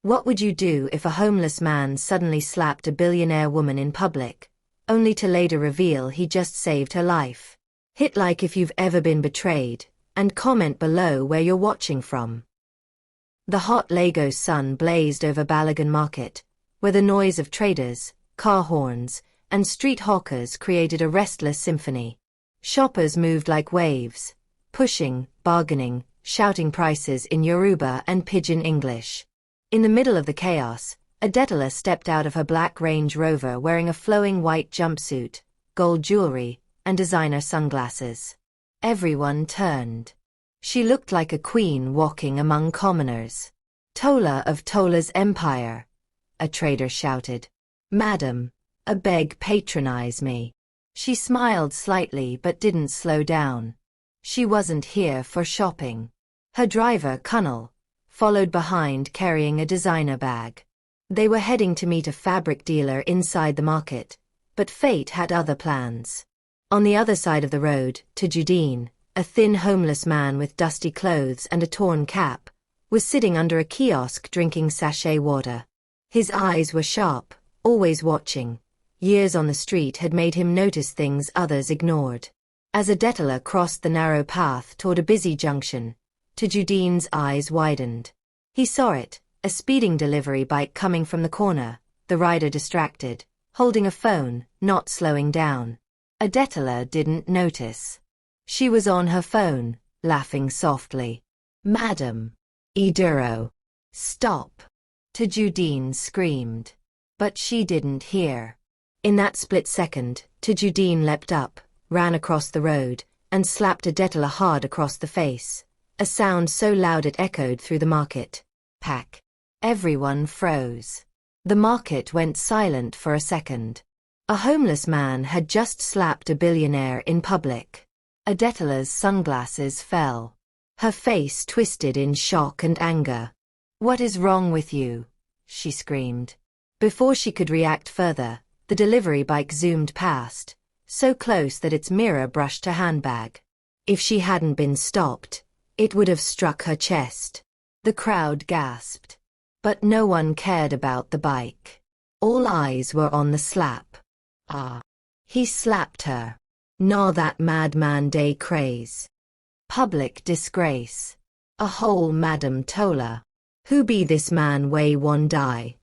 What would you do if a homeless man suddenly slapped a billionaire woman in public, only to later reveal he just saved her life? Hit like if you've ever been betrayed, and comment below where you're watching from. The hot Lagos sun blazed over Balogun Market, where the noise of traders, car horns, and street hawkers created a restless symphony. Shoppers moved like waves, pushing, bargaining, shouting prices in Yoruba and Pidgin English. In the middle of the chaos, Adetola stepped out of her black Range Rover wearing a flowing white jumpsuit, gold jewelry, and designer sunglasses. Everyone turned. She looked like a queen walking among commoners. "Tola of Tola's empire," a trader shouted. "Madam, I beg patronize me." She smiled slightly but didn't slow down. She wasn't here for shopping. Her driver, Kunnel, followed behind carrying a designer bag. They were heading to meet a fabric dealer inside the market, but fate had other plans. On the other side of the road, Tajudeen, a thin homeless man with dusty clothes and a torn cap, was sitting under a kiosk drinking sachet water. His eyes were sharp, always watching. Years on the street had made him notice things others ignored. As Adetola crossed the narrow path toward a busy junction, Tajudeen's eyes widened. He saw it, a speeding delivery bike coming from the corner, the rider distracted, holding a phone, not slowing down. Adetola didn't notice. She was on her phone, laughing softly. "Madam, Iduro, stop!" Tajudeen screamed. But she didn't hear. In that split second, Tajudeen leapt up, ran across the road, and slapped Adetola hard across the face. A sound so loud it echoed through the market. Pack. Everyone froze. The market went silent for a second. A homeless man had just slapped a billionaire in public. Adetola's sunglasses fell. Her face twisted in shock and anger. "What is wrong with you?" she screamed. Before she could react further, the delivery bike zoomed past, so close that its mirror brushed her handbag. If she hadn't been stopped, it would have struck her chest. The crowd gasped. But no one cared about the bike. All eyes were on the slap. Ah. He slapped her. Nah, that madman day craze. Public disgrace. A whole Madam Tola. Who be this man way one die?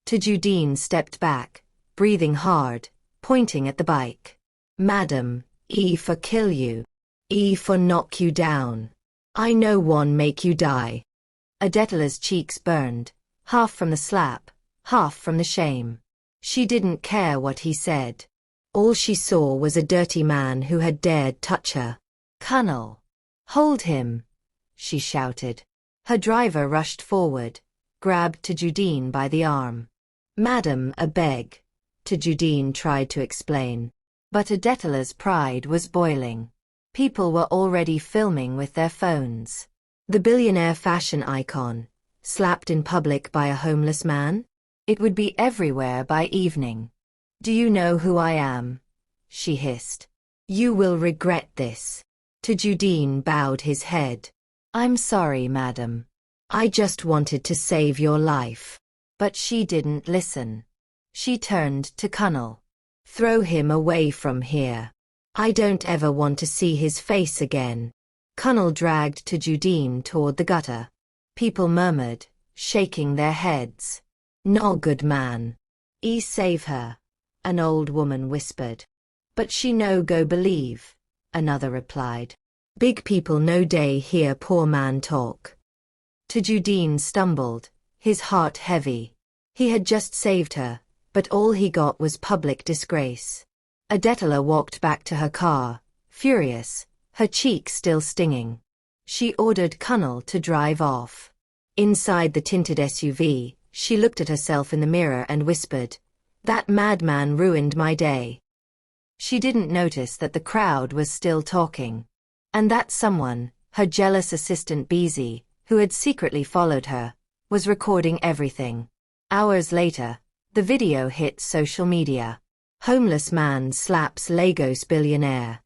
Tajudeen stepped back, breathing hard, pointing at the bike. "Madam, E for kill you. E for knock you down. I know one make you die." Adetola's cheeks burned, half from the slap, half from the shame. She didn't care what he said. All she saw was a dirty man who had dared touch her. "Kunnel, hold him," she shouted. Her driver rushed forward, grabbed Tajudeen by the arm. "Madam, I beg," Tajudeen tried to explain. But Adetola's pride was boiling. People were already filming with their phones. The billionaire fashion icon, slapped in public by a homeless man? It would be everywhere by evening. "Do you know who I am?" she hissed. "You will regret this." Tajudeen bowed his head. "I'm sorry, madam. I just wanted to save your life." But she didn't listen. She turned to Kunnel. "Throw him away from here. I don't ever want to see his face again." Kunnel dragged Tajudeen toward the gutter. People murmured, shaking their heads. "No good man. E save her," an old woman whispered. "But she no go believe," another replied. "Big people no day hear poor man talk." Tajudeen stumbled, his heart heavy. He had just saved her, but all he got was public disgrace. Adetola walked back to her car, furious, her cheeks still stinging. She ordered Kunnel to drive off. Inside the tinted SUV, she looked at herself in the mirror and whispered, "That madman ruined my day." She didn't notice that the crowd was still talking. And that someone, her jealous assistant Beezy, who had secretly followed her, was recording everything. Hours later, the video hit social media. Homeless man slaps Lagos billionaire.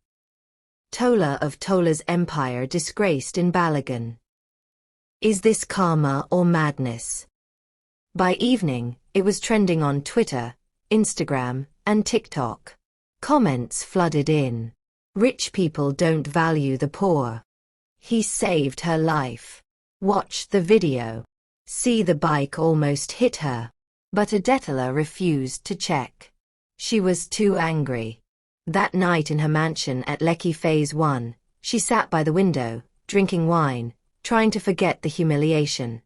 Tola of Tola's empire disgraced in Balogun. Is this karma or madness? By evening, it was trending on Twitter, Instagram, and TikTok. Comments flooded in. Rich people don't value the poor. He saved her life. Watch the video. See, the bike almost hit her. But Adetola refused to check. She was too angry. That night in her mansion at Lekki Phase 1, she sat by the window, drinking wine, trying to forget the humiliation.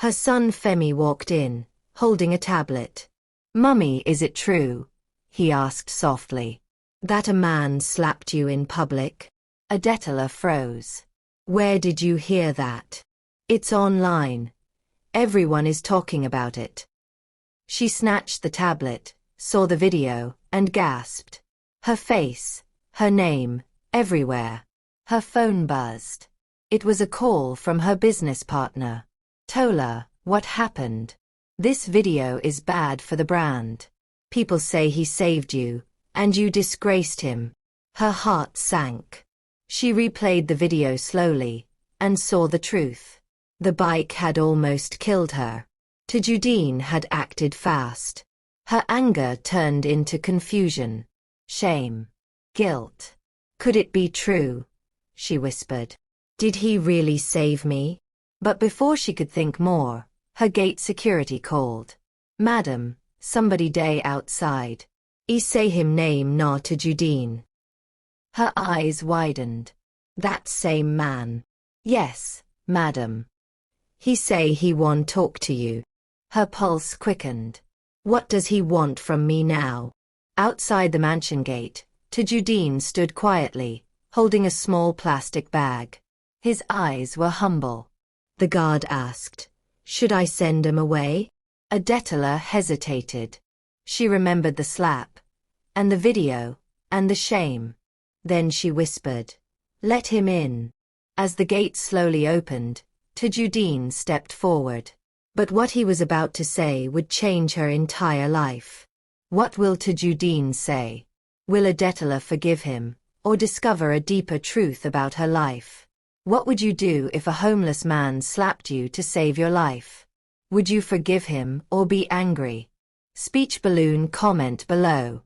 Her son Femi walked in, holding a tablet. "Mummy, is it true?" he asked softly. "That a man slapped you in public?" Adetola froze. "Where did you hear that?" "It's online. Everyone is talking about it." She snatched the tablet, saw the video, and gasped. Her face, her name, everywhere. Her phone buzzed. It was a call from her business partner. "Tola, what happened? This video is bad for the brand. People say he saved you, and you disgraced him." Her heart sank. She replayed the video slowly, and saw the truth. The bike had almost killed her. Tajudeen had acted fast. Her anger turned into confusion. Shame. Guilt. "Could it be true?" she whispered. "Did he really save me?" But before she could think more, her gate security called. "Madam, somebody day outside. I say him name na Tajudeen." Her eyes widened. "That same man." "Yes, madam. He say he want talk to you." Her pulse quickened. "What does he want from me now?" Outside the mansion gate, Tajudeen stood quietly, holding a small plastic bag. His eyes were humble. The guard asked, "Should I send him away?" Adetola hesitated. She remembered the slap, and the video, and the shame. Then she whispered, "Let him in." As the gate slowly opened, Tajudeen stepped forward. But what he was about to say would change her entire life. What will Tajudeen say? Will Adetola forgive him, or discover a deeper truth about her life? What would you do if a homeless man slapped you to save your life? Would you forgive him or be angry? Speech balloon comment below.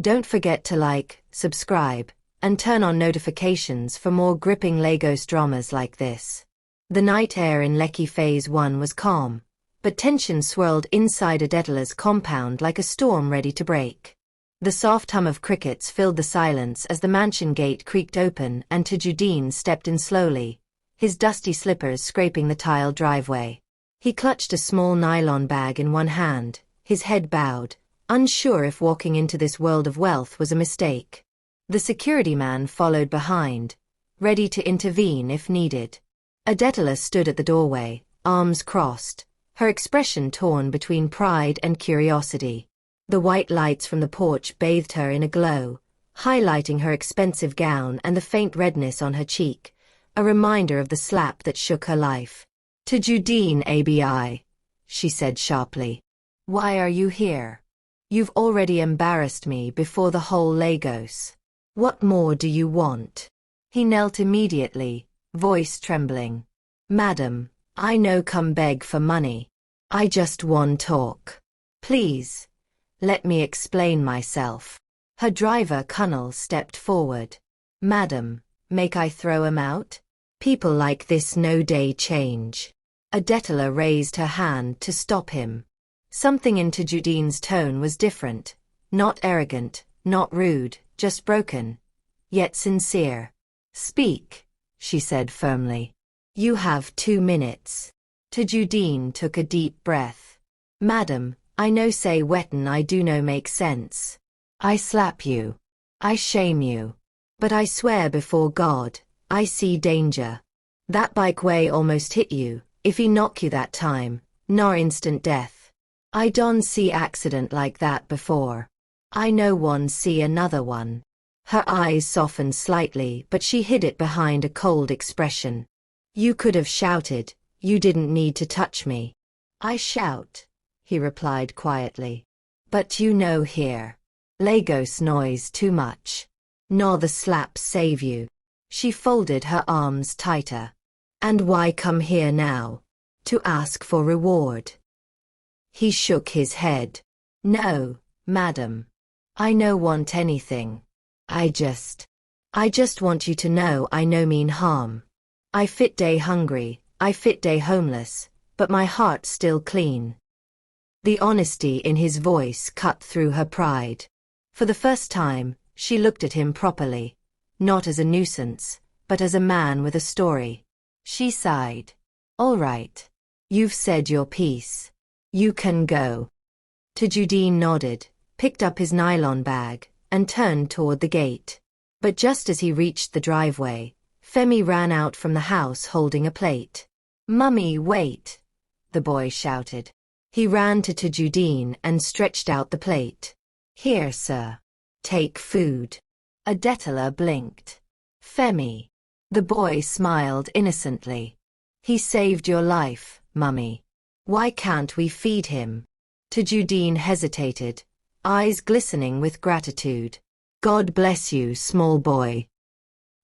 Don't forget to like, subscribe, and turn on notifications for more gripping Lagos dramas like this. The night air in Lekki Phase 1 was calm, but tension swirled inside Adetola's compound like a storm ready to break. The soft hum of crickets filled the silence as the mansion gate creaked open and Tajudeen stepped in slowly, his dusty slippers scraping the tiled driveway. He clutched a small nylon bag in one hand, his head bowed, unsure if walking into this world of wealth was a mistake. The security man followed behind, ready to intervene if needed. Adetola stood at the doorway, arms crossed, her expression torn between pride and curiosity. The white lights from the porch bathed her in a glow, highlighting her expensive gown and the faint redness on her cheek, a reminder of the slap that shook her life. "Tajudeen Abi," she said sharply. "Why are you here? You've already embarrassed me before the whole Lagos. What more do you want?" He knelt immediately, voice trembling. "Madam, I no come beg for money. I just want talk. Please, let me explain myself." Her driver Kunal stepped forward. "Madam, make I throw him out? People like this no day change." Adetola raised her hand to stop him. Something in Tajudeen's tone was different, not arrogant, not rude, just broken, yet sincere. "Speak," she said firmly. "You have 2 minutes." Tajudeen took a deep breath. "Madam, I no say wetin I do no make sense. I slap you. I shame you. But I swear before God, I see danger. That bike way almost hit you, if he knock you that time, nor instant death. I don't see accident like that before. I no one see another one." Her eyes softened slightly, but she hid it behind a cold expression. "You could have shouted, you didn't need to touch me." "I shout," he replied quietly. "But you know here. Lagos noise too much. Nor the slaps save you." She folded her arms tighter. "And why come here now? To ask for reward?" He shook his head. No, madam. I no want anything. I just want you to know I no mean harm. I fit day hungry, I fit day homeless, but my heart still clean. The honesty in his voice cut through her pride. For the first time, she looked at him properly, not as a nuisance, but as a man with a story. She sighed. All right. You've said your piece. You can go. Tajudeen nodded, picked up his nylon bag, and turned toward the gate. But just as he reached the driveway, Femi ran out from the house holding a plate. Mummy, wait! The boy shouted. He ran to Tajudeen and stretched out the plate. Here, sir. Take food. Adetola blinked. Femi. The boy smiled innocently. He saved your life, Mummy. Why can't we feed him? Tajudeen hesitated, eyes glistening with gratitude. God bless you, small boy.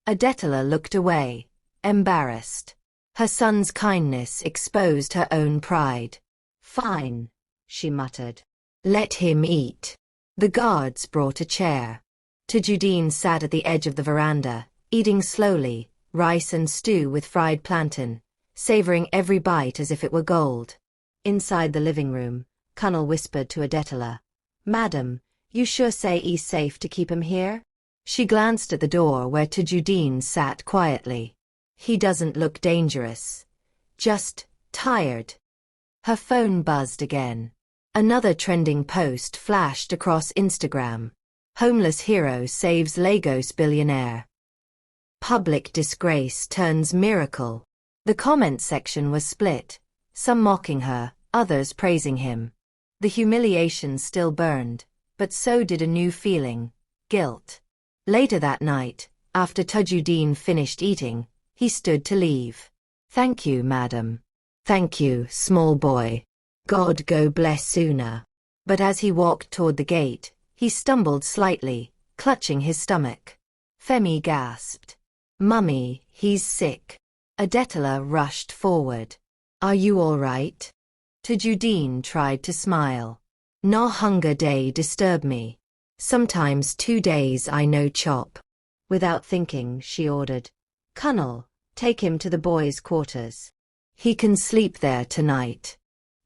Adetola looked away, embarrassed. Her son's kindness exposed her own pride. Fine, she muttered. Let him eat. The guards brought a chair. Tajudeen sat at the edge of the veranda, eating slowly, rice and stew with fried plantain, savoring every bite as if it were gold. Inside the living room, Kunal whispered to Adetola, Madam, you sure say he's safe to keep him here? She glanced at the door where Tajudeen sat quietly. He doesn't look dangerous. Just tired. Her phone buzzed again. Another trending post flashed across Instagram. Homeless hero saves Lagos billionaire. Public disgrace turns miracle. The comment section was split, some mocking her, others praising him. The humiliation still burned, but so did a new feeling, guilt. Later that night, after Tajudeen finished eating, he stood to leave. Thank you, madam. Thank you, small boy. God go bless Una. But as he walked toward the gate, he stumbled slightly, clutching his stomach. Femi gasped. Mummy, he's sick. Adetola rushed forward. Are you all right? Tajudeen tried to smile. No hunger day disturb me. Sometimes 2 days I no chop. Without thinking, she ordered. Kunal, take him to the boys' quarters. He can sleep there tonight.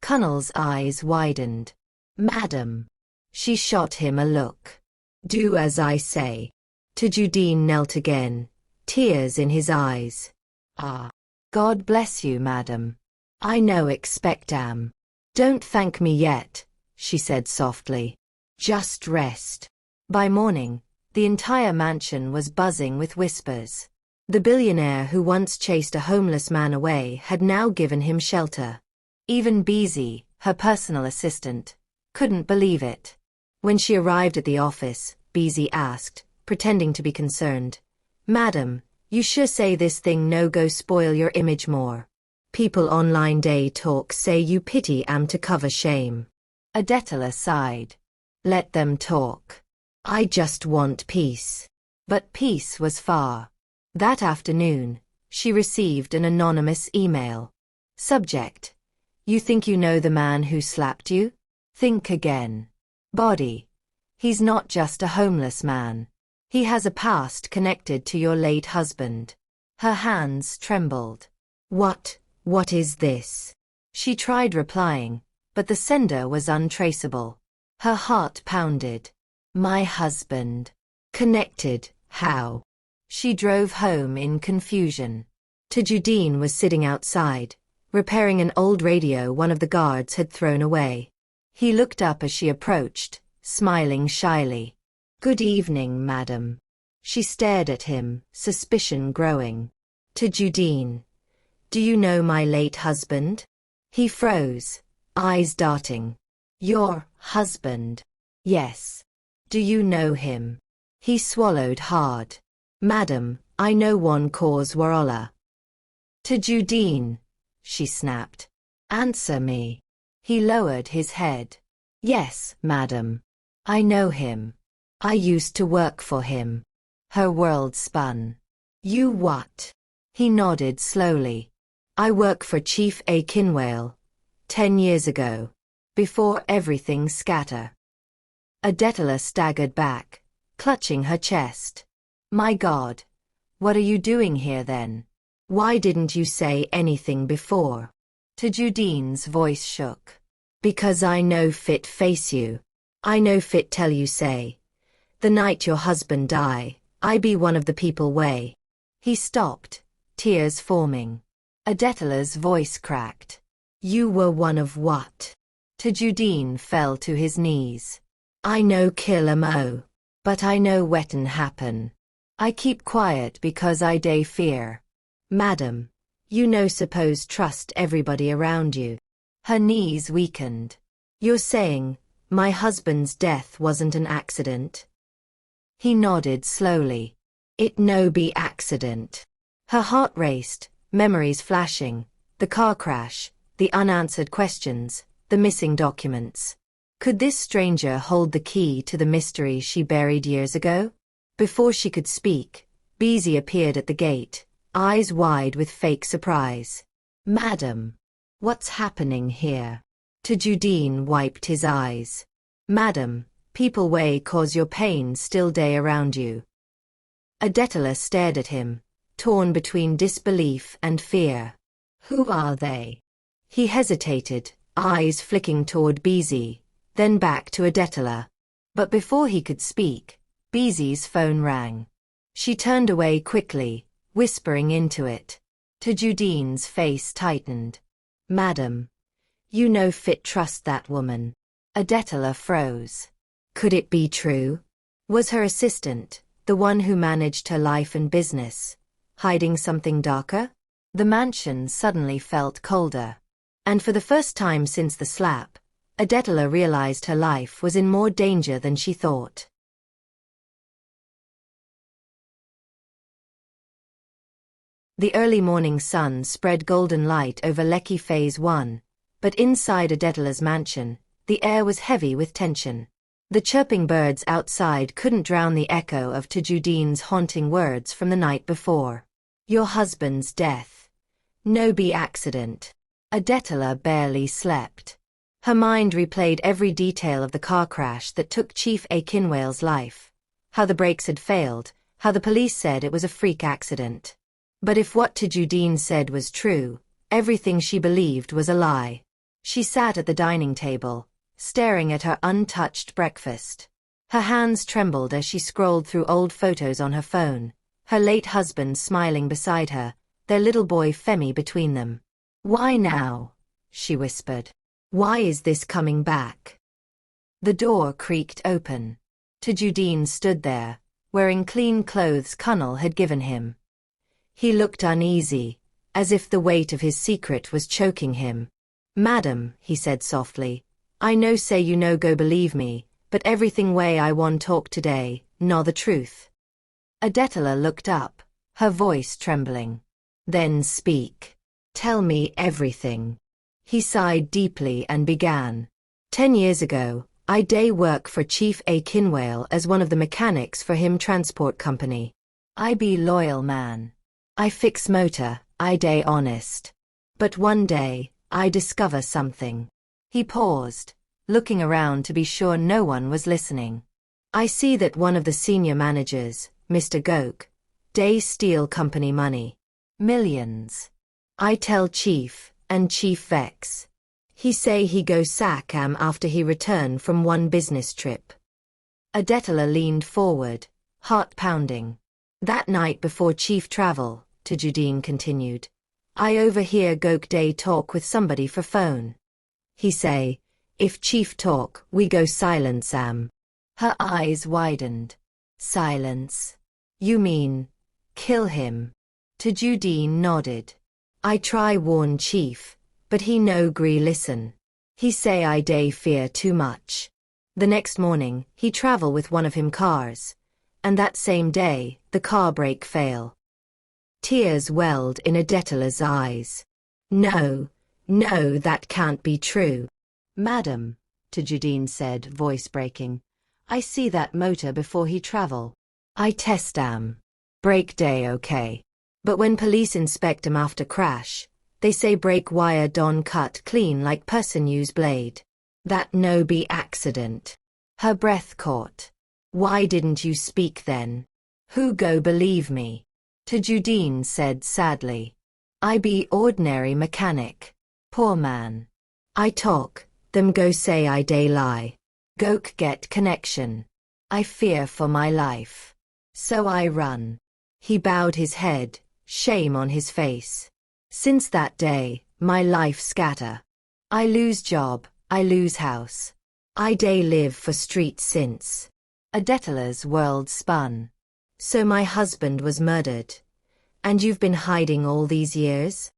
Kunal's eyes widened. Madam. She shot him a look. Do as I say. Tajudeen knelt again, tears in his eyes. Ah. God bless you, madam. I no expect am. Don't thank me yet, she said softly. Just rest. By morning, the entire mansion was buzzing with whispers. The billionaire who once chased a homeless man away had now given him shelter. Even Beezy, her personal assistant, couldn't believe it. When she arrived at the office, Beezy asked, pretending to be concerned, Madam, you sure say this thing no go spoil your image more. People online day talk say you pity am to cover shame. Adetola sighed. Let them talk. I just want peace. But peace was far. That afternoon, she received an anonymous email. Subject. You think you know the man who slapped you? Think again. Body. He's not just a homeless man. He has a past connected to your late husband. Her hands trembled. What is this? She tried replying, but the sender was untraceable. Her heart pounded. My husband. Connected, how? She drove home in confusion. Tajudeen was sitting outside, repairing an old radio one of the guards had thrown away. He looked up as she approached, smiling shyly. Good evening, madam. She stared at him, suspicion growing. Tajudeen. Do you know my late husband? He froze, eyes darting. Your husband? Yes. Do you know him? He swallowed hard. Madam, I know one cause Warola. Tajudeen, she snapped. Answer me. He lowered his head. Yes, madam. I know him. I used to work for him. Her world spun. You what? He nodded slowly. I work for Chief A. Kinwale. 10 years ago. before everything scatter. Adetala staggered back, clutching her chest. My God, what are you doing here then? Why didn't you say anything before? Tajuddin's voice shook. Because I no fit face you. I no fit tell you say. The night your husband die, I be one of the people way. He stopped, tears forming. Adetala's voice cracked. You were one of what? Tajuddin fell to his knees. I no kill mo. But I know wetin happen. I keep quiet because I day fear. Madam, you no suppose trust everybody around you. Her knees weakened. You're saying, my husband's death wasn't an accident? He nodded slowly. It no be accident. Her heart raced, memories flashing, the car crash, the unanswered questions, the missing documents. Could this stranger hold the key to the mystery she buried years ago? Before she could speak, Beezy appeared at the gate, eyes wide with fake surprise. Madam, what's happening here? Tajuddin wiped his eyes. Madam, people way cause your pain still day around you. Adetala stared at him, torn between disbelief and fear. Who are they? He hesitated, eyes flicking toward Beezy, then back to Adetala. But before he could speak, Beezy's phone rang. She turned away quickly, whispering into it. Tajuddin's face tightened. Madam, you no fit trust that woman. Adetala froze. Could it be true? Was her assistant, the one who managed her life and business, hiding something darker? The mansion suddenly felt colder. And for the first time since the slap, Adetala realized her life was in more danger than she thought. The early morning sun spread golden light over Lekki Phase 1, but inside Adetala's mansion, the air was heavy with tension. The chirping birds outside couldn't drown the echo of Tajuddin's haunting words from the night before. Your husband's death. No be accident. Adetala barely slept. Her mind replayed every detail of the car crash that took Chief Akinwale's life. How the brakes had failed, how the police said it was a freak accident. But if what Tajuddin said was true, everything she believed was a lie. She sat at the dining table, staring at her untouched breakfast. Her hands trembled as she scrolled through old photos on her phone, her late husband smiling beside her, their little boy Femi between them. Why now? She whispered. Why is this coming back? The door creaked open. Tajuddin stood there, wearing clean clothes Kunal had given him. He looked uneasy, as if the weight of his secret was choking him. Madam, he said softly, I no say you no go believe me, but everything way I won talk today, know the truth. Adetala looked up, her voice trembling. Then speak. Tell me everything. He sighed deeply and began. 10 years ago, I day work for Chief Akinwale as one of the mechanics for him transport company. I be loyal man. I fix motor, I day honest. But one day, I discover something. He paused, looking around to be sure no one was listening. I see that one of the senior managers, Mr. Gok, day steal company money. Millions. I tell Chief, and Chief vex. He say he go sack after he return from one business trip. Adetala leaned forward, heart pounding. That night before Chief travel, Tajuddin continued, I overhear Gok day talk with somebody for phone. He say, if Chief talk, we go silence Her eyes widened. Silence. You mean, kill him? Tajuddin nodded. I try warn Chief, but he no gree listen. He say I day fear too much. The next morning, he travel with one of him cars. And that same day, the car brake fail. Tears welled in Adetala's eyes. No, that can't be true. Madam, Tajuddin said, voice breaking. I see that motor before he travel. I test brake day okay. But when police inspect after crash, they say brake wire don cut clean like person use blade. That no be accident. Her breath caught. Why didn't you speak then? Who go believe me? Tajudeen said sadly. I be ordinary mechanic. Poor man. I talk, them go say I day lie. Gok get connection. I fear for my life. So I run. He bowed his head, shame on his face. Since that day, my life scatter. I lose job, I lose house. I day live for street since. Adetala's world spun. So my husband was murdered. And you've been hiding all these years?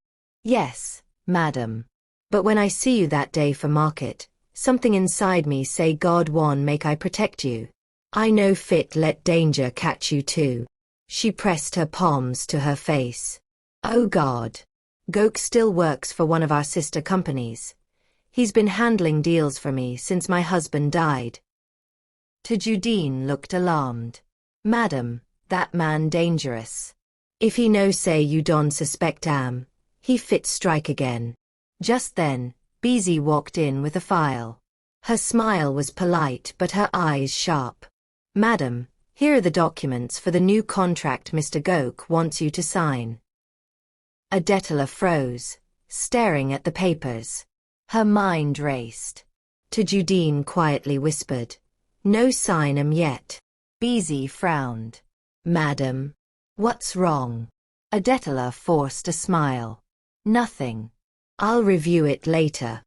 Yes, madam. But when I see you that day for market, something inside me say God one make I protect you. I no fit let danger catch you too. She pressed her palms to her face. Oh God. Gok still works for one of our sister companies. He's been handling deals for me since my husband died. Tajudeen looked alarmed. Madam, that man dangerous. If he no say you don't suspect he fit strike again. Just then, Beezy walked in with a file. Her smile was polite but her eyes sharp. Madam, here are the documents for the new contract Mr. Gok wants you to sign. Adetala froze, staring at the papers. Her mind raced. Tajudeen quietly whispered, no sign 'em yet. Beezy frowned. Madam, what's wrong? Adetala forced a smile. Nothing. I'll review it later.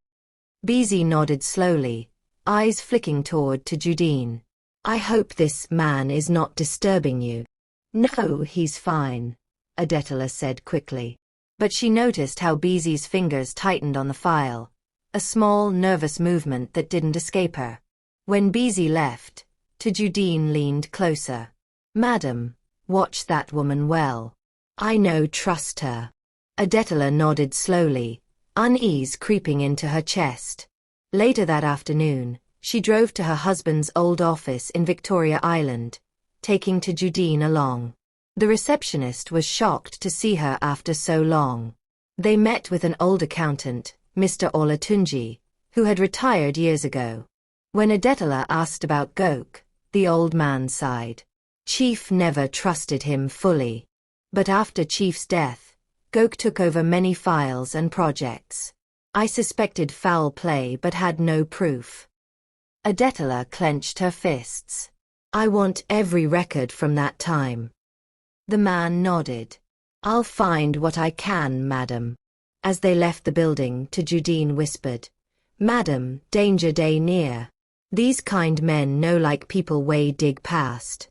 Beezy nodded slowly, eyes flicking toward Tajudeen. I hope this man is not disturbing you. No, he's fine, Adetala said quickly. But she noticed how Beezy's fingers tightened on the file, a small, nervous movement that didn't escape her. When Beezy left, Tajudeen leaned closer. Madam, watch that woman well. I no trust her. Adetala nodded slowly, unease creeping into her chest. Later that afternoon, she drove to her husband's old office in Victoria Island, taking Tajudeen along. The receptionist was shocked to see her after so long. They met with an old accountant, Mr. Olatunji, who had retired years ago. When Adetala asked about Gok, the old man sighed. Chief never trusted him fully. But after Chief's death, Gok took over many files and projects. I suspected foul play but had no proof. Adetala clenched her fists. I want every record from that time. The man nodded. I'll find what I can, madam. As they left the building, Tajudeen whispered, Madam, danger day near. These kind men know like people way dig past.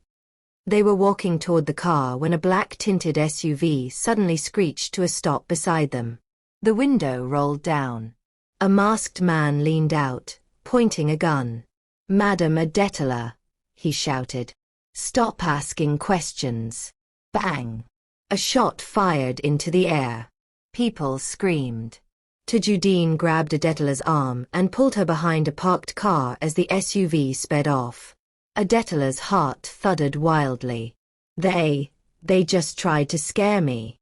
They were walking toward the car when a black-tinted SUV suddenly screeched to a stop beside them. The window rolled down. A masked man leaned out, pointing a gun. Madam Adetala, he shouted. Stop asking questions. Bang! A shot fired into the air. People screamed. Tajudeen grabbed Adetala's arm and pulled her behind a parked car as the SUV sped off. Adetala's heart thudded wildly. They just tried to scare me.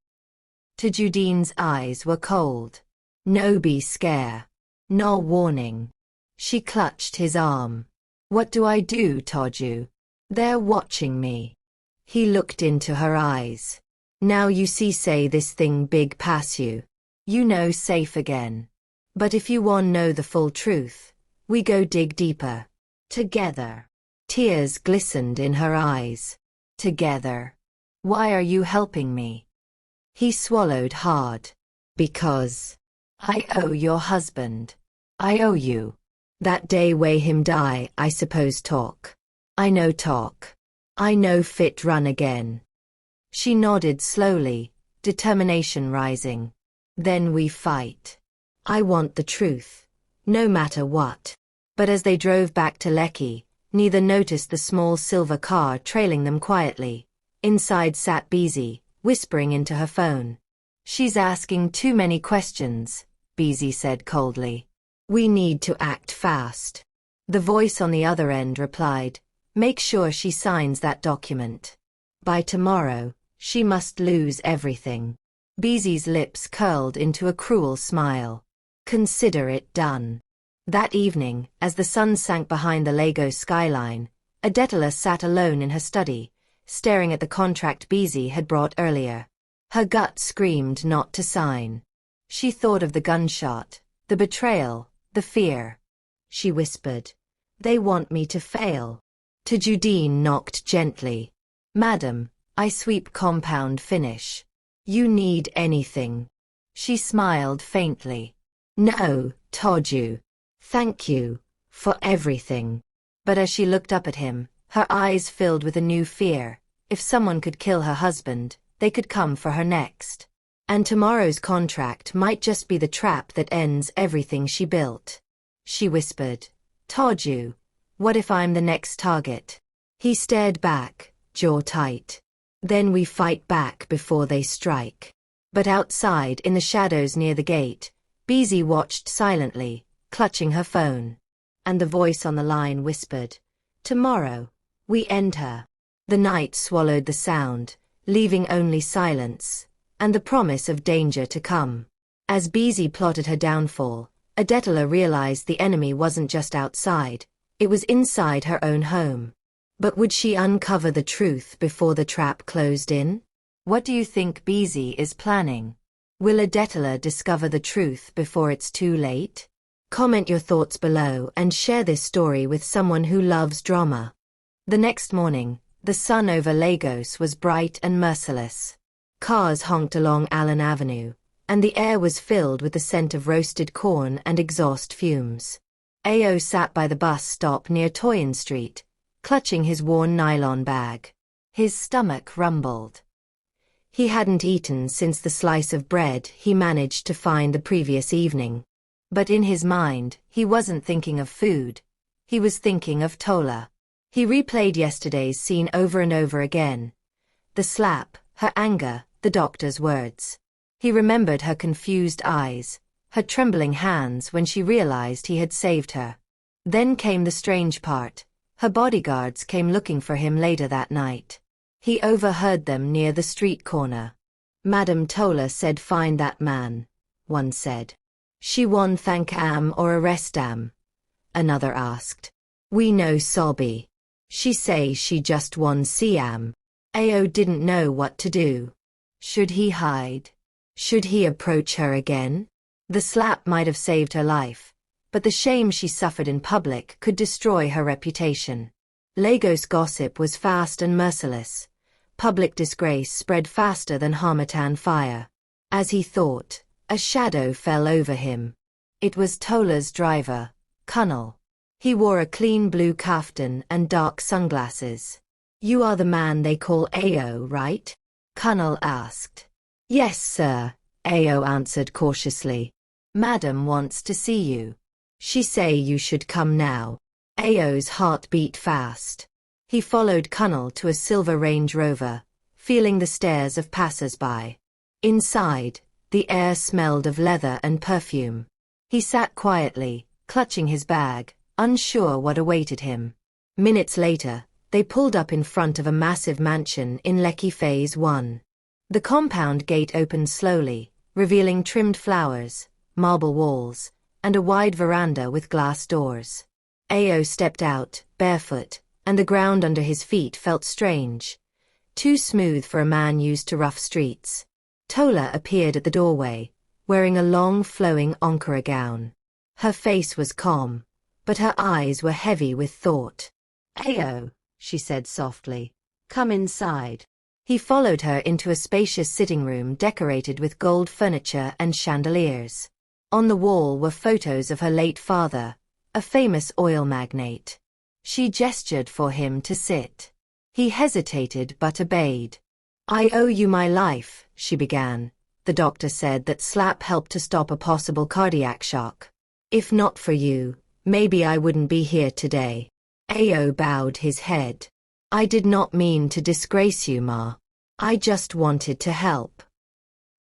Tajudeen's eyes were cold. No be scare. No warning. She clutched his arm. What do I do, Taju? They're watching me. He looked into her eyes. Now you see say this thing big pass you. You know safe again. But if you want know the full truth, we go dig deeper. Together. Tears glistened in her eyes. Together. Why are you helping me? He swallowed hard. Because I owe your husband. I owe you. That day way him die, I suppose talk. I know talk. I know fit run again. She nodded slowly, determination rising. Then we fight. I want the truth. No matter what. But as they drove back to Lekki, neither noticed the small silver car trailing them quietly. Inside sat Beezy, whispering into her phone. She's asking too many questions, Beezy said coldly. We need to act fast. The voice on the other end replied, make sure she signs that document. By tomorrow, she must lose everything. Beezy's lips curled into a cruel smile. Consider it done. That evening, as the sun sank behind the Lagos skyline, Adetola sat alone in her study, staring at the contract Beezy had brought earlier. Her gut screamed not to sign. She thought of the gunshot, the betrayal, the fear. She whispered, "They want me to fail." Tajudeen knocked gently. "Madam, I sweep compound finish. You need anything?" She smiled faintly. "No, Taju. Thank you, for everything." But as she looked up at him, her eyes filled with a new fear. If someone could kill her husband, they could come for her next. And tomorrow's contract might just be the trap that ends everything she built. She whispered, "Taju, what if I'm the next target?" He stared back, jaw tight. "Then we fight back before they strike." But outside, in the shadows near the gate, Beezy watched silently, clutching her phone. And the voice on the line whispered, "Tomorrow, we end her." The night swallowed the sound, leaving only silence, and the promise of danger to come. As Beezy plotted her downfall, Adetola realized the enemy wasn't just outside, it was inside her own home. But would she uncover the truth before the trap closed in? What do you think Beezy is planning? Will Adetola discover the truth before it's too late? Comment your thoughts below and share this story with someone who loves drama. The next morning, the sun over Lagos was bright and merciless. Cars honked along Allen Avenue, and the air was filled with the scent of roasted corn and exhaust fumes. Ao sat by the bus stop near Toyin Street, clutching his worn nylon bag. His stomach rumbled. He hadn't eaten since the slice of bread he managed to find the previous evening. But in his mind, he wasn't thinking of food. He was thinking of Tola. He replayed yesterday's scene over and over again. The slap, her anger, the doctor's words. He remembered her confused eyes, her trembling hands when she realized he had saved her. Then came the strange part. Her bodyguards came looking for him later that night. He overheard them near the street corner. "Madam Tola said find that man," one said. "She won thank am or arrest am?" another asked. "We know Sobby. She say she just won Siam." Ao didn't know what to do. Should he hide? Should he approach her again? The slap might have saved her life, but the shame she suffered in public could destroy her reputation. Lagos gossip was fast and merciless. Public disgrace spread faster than harmattan fire. As he thought, a shadow fell over him. It was Tola's driver, Kunal. He wore a clean blue kaftan and dark sunglasses. "You are the man they call Ao, right?" Kunal asked. "Yes, sir," Ao answered cautiously. "Madam wants to see you. She say you should come now." Ao's heart beat fast. He followed Kunal to a silver Range Rover, feeling the stares of passers-by. Inside, the air smelled of leather and perfume. He sat quietly, clutching his bag, unsure what awaited him. Minutes later, they pulled up in front of a massive mansion in Lekki Phase 1. The compound gate opened slowly, revealing trimmed flowers, marble walls, and a wide veranda with glass doors. Ao stepped out, barefoot, and the ground under his feet felt strange. Too smooth for a man used to rough streets. Tola appeared at the doorway, wearing a long flowing Ankara gown. Her face was calm, but her eyes were heavy with thought. "Ao," she said softly, "come inside." He followed her into a spacious sitting room decorated with gold furniture and chandeliers. On the wall were photos of her late father, a famous oil magnate. She gestured for him to sit. He hesitated but obeyed. "I owe you my life," she began. "The doctor said that slap helped to stop a possible cardiac shock. If not for you, maybe I wouldn't be here today." Ao bowed his head. "I did not mean to disgrace you, Ma. I just wanted to help."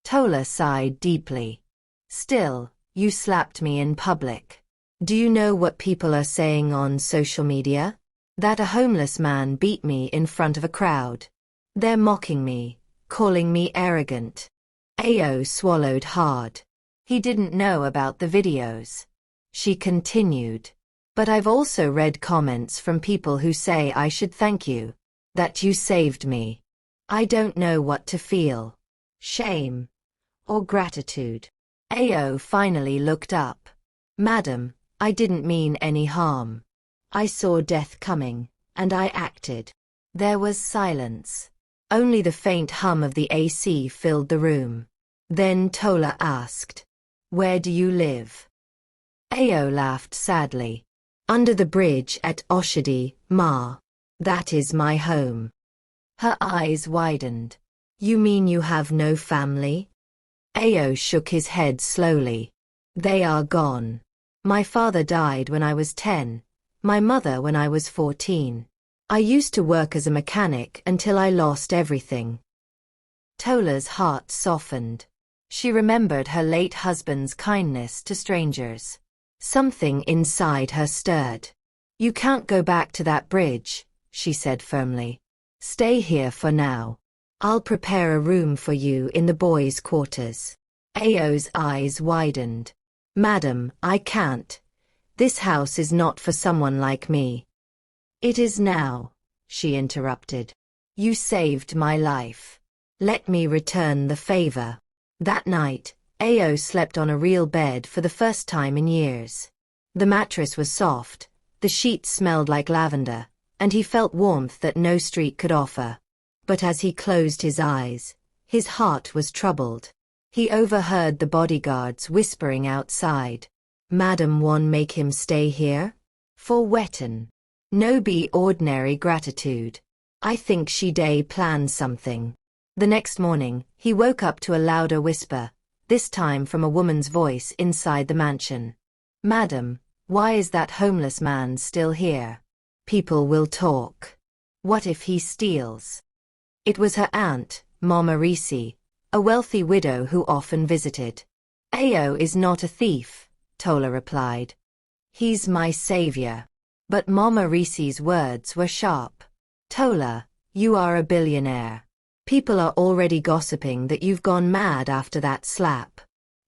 Tola sighed deeply. "Still, you slapped me in public. Do you know what people are saying on social media? That a homeless man beat me in front of a crowd. They're mocking me, calling me arrogant." Ao swallowed hard. He didn't know about the videos. She continued. But I've also read comments from people who say I should thank you. That you saved me. I don't know what to feel. Shame. Or gratitude. Ao finally looked up. Madam, I didn't mean any harm. I saw death coming, and I acted. There was silence. Only the faint hum of the AC filled the room. Then Tola asked, "Where do you live?" Ao laughed sadly. "Under the bridge at Oshodi, Ma. That is my home." Her eyes widened. "You mean you have no family?" Ao shook his head slowly. "They are gone. My father died when I was 10, my mother when I was 14. I used to work as a mechanic until I lost everything." Tola's heart softened. She remembered her late husband's kindness to strangers. Something inside her stirred. "You can't go back to that bridge," she said firmly. "Stay here for now. I'll prepare a room for you in the boys' quarters." Ao's eyes widened. "Madam, I can't. This house is not for someone like me." "It is now," she interrupted. "You saved my life. Let me return the favor." That night, Ao slept on a real bed for the first time in years. The mattress was soft, the sheets smelled like lavender, and he felt warmth that no street could offer. But as he closed his eyes, his heart was troubled. He overheard the bodyguards whispering outside. "Madam won make him stay here? For wetin? No be ordinary gratitude. I think she day plan something." The next morning, he woke up to a louder whisper, this time from a woman's voice inside the mansion. "Madam, why is that homeless man still here? People will talk. What if he steals?" It was her aunt, Mama Risi, a wealthy widow who often visited. "Ao is not a thief," Tola replied. "He's my savior." But Mama Risi's words were sharp. "Tola, you are a billionaire. People are already gossiping that you've gone mad after that slap.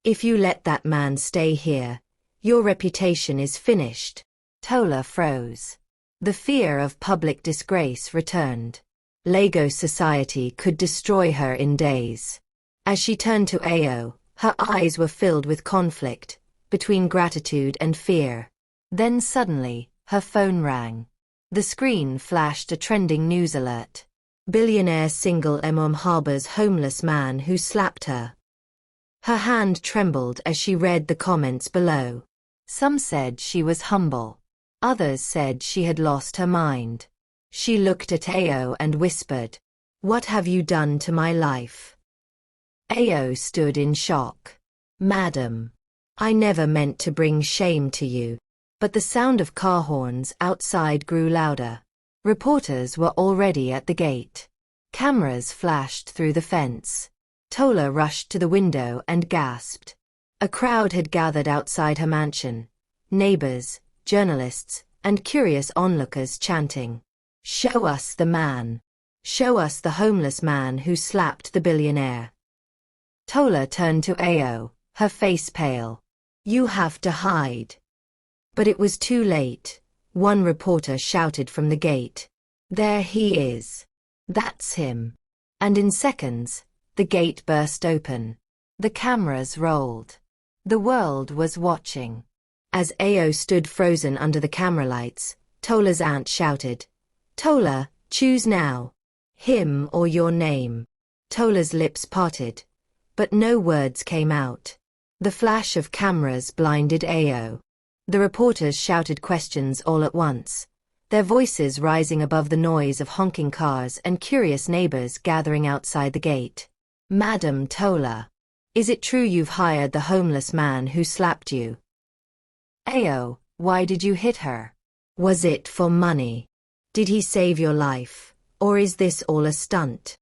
If you let that man stay here, your reputation is finished." Tola froze. The fear of public disgrace returned. Lagos society could destroy her in days. As she turned to Ao, her eyes were filled with conflict, between gratitude and fear. Then suddenly, her phone rang. The screen flashed a trending news alert. "Billionaire single harbors homeless man who slapped her." Her hand trembled as she read the comments below. Some said she was humble. Others said she had lost her mind. She looked at Ao and whispered, "What have you done to my life?" Ao stood in shock. "Madam, I never meant to bring shame to you." But the sound of car horns outside grew louder. Reporters were already at the gate. Cameras flashed through the fence. Tola rushed to the window and gasped. A crowd had gathered outside her mansion. Neighbors, journalists, and curious onlookers chanting, "Show us the man. Show us the homeless man who slapped the billionaire." Tola turned to Ao, her face pale. "You have to hide." But it was too late. One reporter shouted from the gate, "There he is. That's him." And in seconds, the gate burst open. The cameras rolled. The world was watching. As Ao stood frozen under the camera lights, Tola's aunt shouted, "Tola, choose now. Him or your name." Tola's lips parted, but no words came out. The flash of cameras blinded Ao. The reporters shouted questions all at once, their voices rising above the noise of honking cars and curious neighbors gathering outside the gate. "Madam Tola, is it true you've hired the homeless man who slapped you?" "Ao, why did you hit her? Was it for money? Did he save your life, or is this all a stunt?"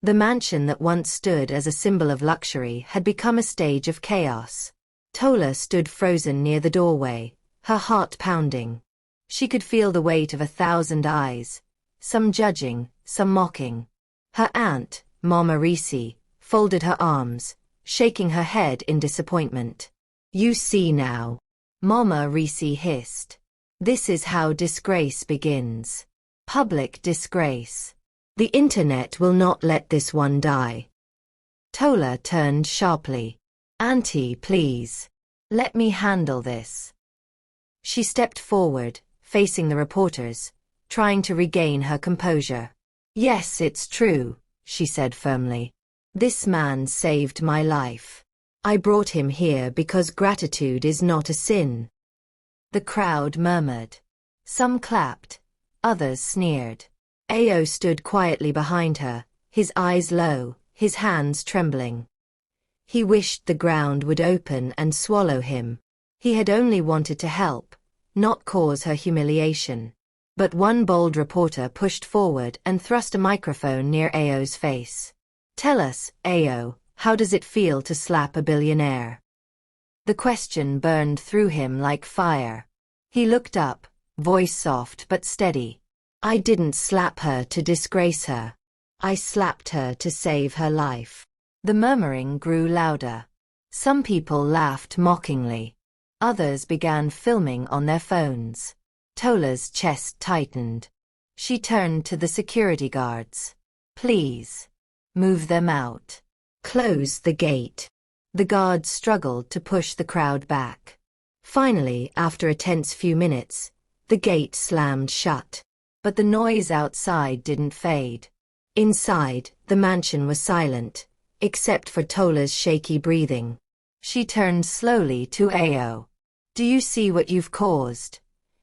The mansion that once stood as a symbol of luxury had become a stage of chaos. Tola stood frozen near the doorway, her heart pounding. She could feel the weight of 1,000 eyes, some judging, some mocking. Her aunt, Mama Risi, folded her arms, shaking her head in disappointment. "You see now. Mama Reese hissed. This is how disgrace begins. Public disgrace. The internet will not let this one die. Tola turned sharply. Auntie, please. Let me handle this. She stepped forward, facing the reporters, trying to regain her composure. Yes, it's true, she said firmly. This man saved my life. I brought him here because gratitude is not a sin. The crowd murmured. Some clapped, others sneered. Ao stood quietly behind her, his eyes low, his hands trembling. He wished the ground would open and swallow him. He had only wanted to help, not cause her humiliation. But one bold reporter pushed forward and thrust a microphone near Ao's face. Tell us, Ao, how does it feel to slap a billionaire? The question burned through him like fire. He looked up, voice soft but steady. I didn't slap her to disgrace her. I slapped her to save her life. The murmuring grew louder. Some people laughed mockingly. Others began filming on their phones. Tola's chest tightened. She turned to the security guards. Please. Move them out. Close the gate. The guards struggled to push the crowd back. Finally, after a tense few minutes, the gate slammed shut. But the noise outside didn't fade. Inside, the mansion was silent, except for Tola's shaky breathing. She turned slowly to Ao. Do you see what you've caused?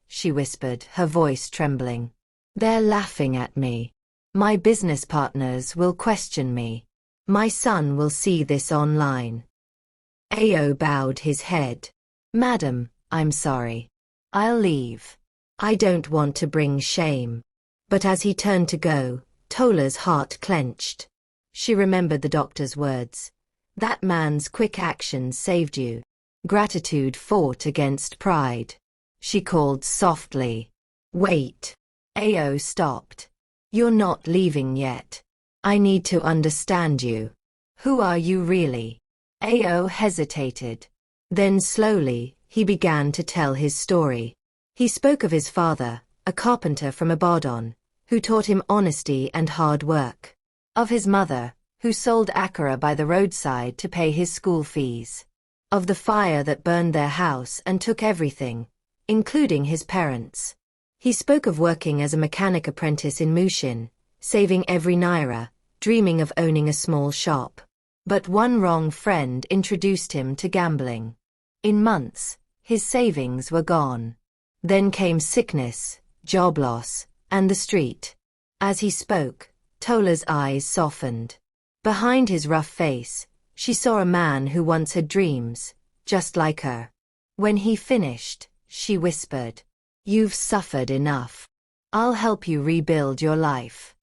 She whispered, her voice trembling. They're laughing at me. My business partners will question me. My son will see this online. Ao bowed his head. Madam, I'm sorry. I'll leave. I don't want to bring shame. But as he turned to go, Tola's heart clenched. She remembered the doctor's words. That man's quick action saved you. Gratitude fought against pride. She called softly. Wait. Ao stopped. You're not leaving yet. I need to understand you. Who are you really? Ao hesitated. Then slowly, he began to tell his story. He spoke of his father, a carpenter from Ibadan, who taught him honesty and hard work. Of his mother, who sold akara by the roadside to pay his school fees. Of the fire that burned their house and took everything, including his parents. He spoke of working as a mechanic apprentice in Mushin, saving every naira, dreaming of owning a small shop. But one wrong friend introduced him to gambling. In months, his savings were gone. Then came sickness, job loss, and the street. As he spoke, Tola's eyes softened. Behind his rough face, she saw a man who once had dreams, just like her. When he finished, she whispered, You've suffered enough. I'll help you rebuild your life.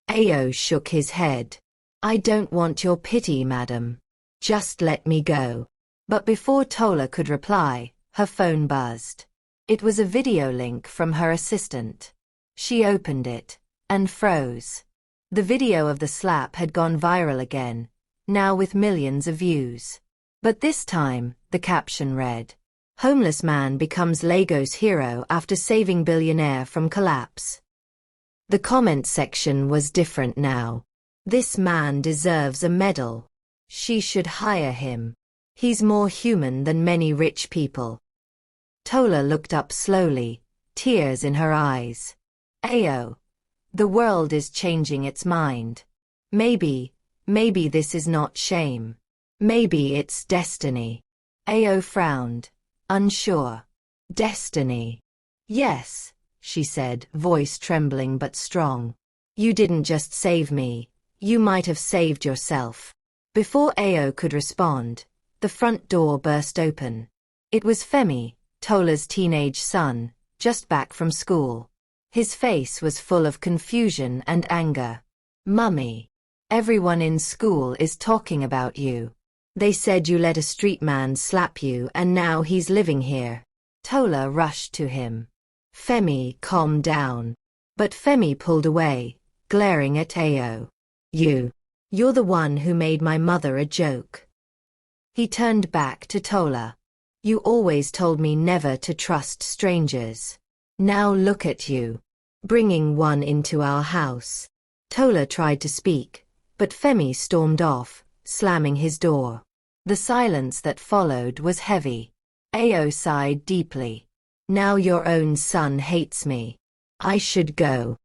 Ao shook his head. I don't want your pity, madam. Just let me go. But before Tola could reply, her phone buzzed. It was a video link from her assistant. She opened it, and froze. The video of the slap had gone viral again, now with millions of views. But this time, the caption read, Homeless man becomes Lagos hero after saving billionaire from collapse. The comment section was different now. This man deserves a medal. She should hire him. He's more human than many rich people. Tola looked up slowly, tears in her eyes. Ao. The world is changing its mind. Maybe this is not shame. Maybe it's destiny. Ao frowned, unsure. Destiny. Yes, she said, voice trembling but strong. You didn't just save me, you might have saved yourself. Before Ao could respond, the front door burst open. It was Femi, Tola's teenage son, just back from school. His face was full of confusion and anger. Mummy, everyone in school is talking about you. They said you let a street man slap you and now he's living here. Tola rushed to him. Femi, calm down. But Femi pulled away, glaring at Ao. You're the one who made my mother a joke. He turned back to Tola. You always told me never to trust strangers. Now look at you. Bringing one into our house. Tola tried to speak, but Femi stormed off, slamming his door. The silence that followed was heavy. Ao sighed deeply. Now your own son hates me. I should go.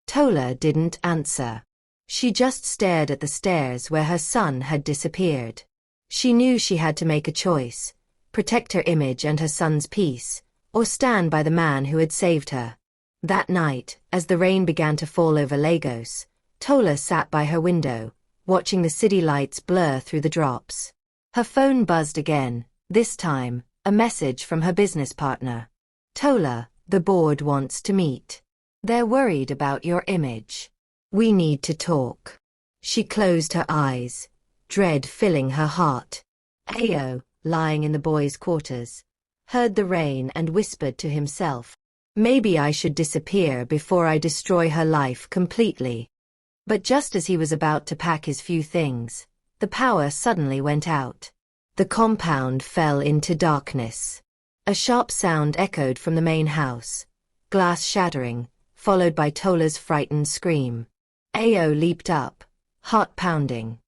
Tola didn't answer. She just stared at the stairs where her son had disappeared. She knew she had to make a choice, protect her image and her son's peace, or stand by the man who had saved her. That night, as the rain began to fall over Lagos, Tola sat by her window, watching the city lights blur through the drops. Her phone buzzed again, this time, a message from her business partner. Tola, the board wants to meet. They're worried about your image. We need to talk. She closed her eyes, dread filling her heart. Ao, lying in the boys' quarters, heard the rain and whispered to himself, maybe I should disappear before I destroy her life completely. But just as he was about to pack his few things, the power suddenly went out. The compound fell into darkness. A sharp sound echoed from the main house, glass shattering, followed by Tola's frightened scream. Ao leaped up, heart pounding.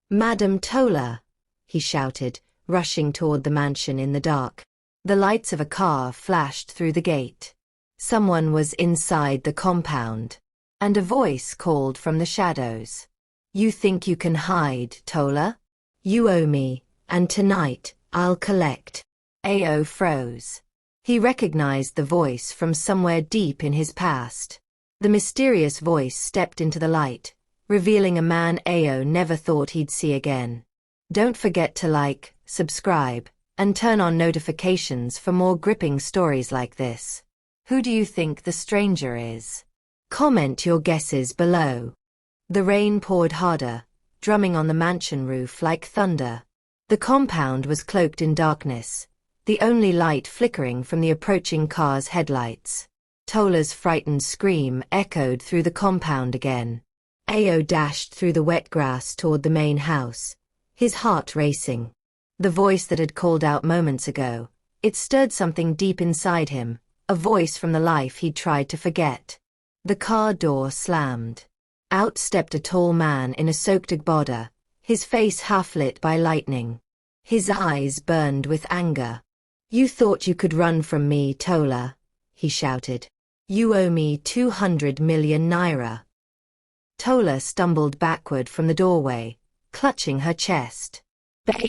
Madam Tola, he shouted, rushing toward the mansion in the dark. The lights of a car flashed through the gate. Someone was inside the compound, and a voice called from the shadows. You think you can hide, Tola? You owe me, and tonight, I'll collect. Ao froze. He recognized the voice from somewhere deep in his past. The mysterious voice stepped into the light, revealing a man Ao never thought he'd see again. Don't forget to like, subscribe, and turn on notifications for more gripping stories like this. Who do you think the stranger is? Comment your guesses below. The rain poured harder, drumming on the mansion roof like thunder. The compound was cloaked in darkness, the only light flickering from the approaching car's headlights. Tola's frightened scream echoed through the compound again. Ao dashed through the wet grass toward the main house, his heart racing. The voice that had called out moments ago, it stirred something deep inside him, a voice from the life he'd tried to forget. The car door slammed. Out stepped a tall man in a soaked agbada, his face half-lit by lightning. His eyes burned with anger. You thought you could run from me, Tola, he shouted. You owe me 200 million naira. Tola stumbled backward from the doorway, clutching her chest.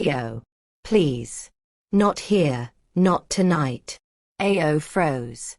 Ao, please. Not here, not tonight. Ao froze.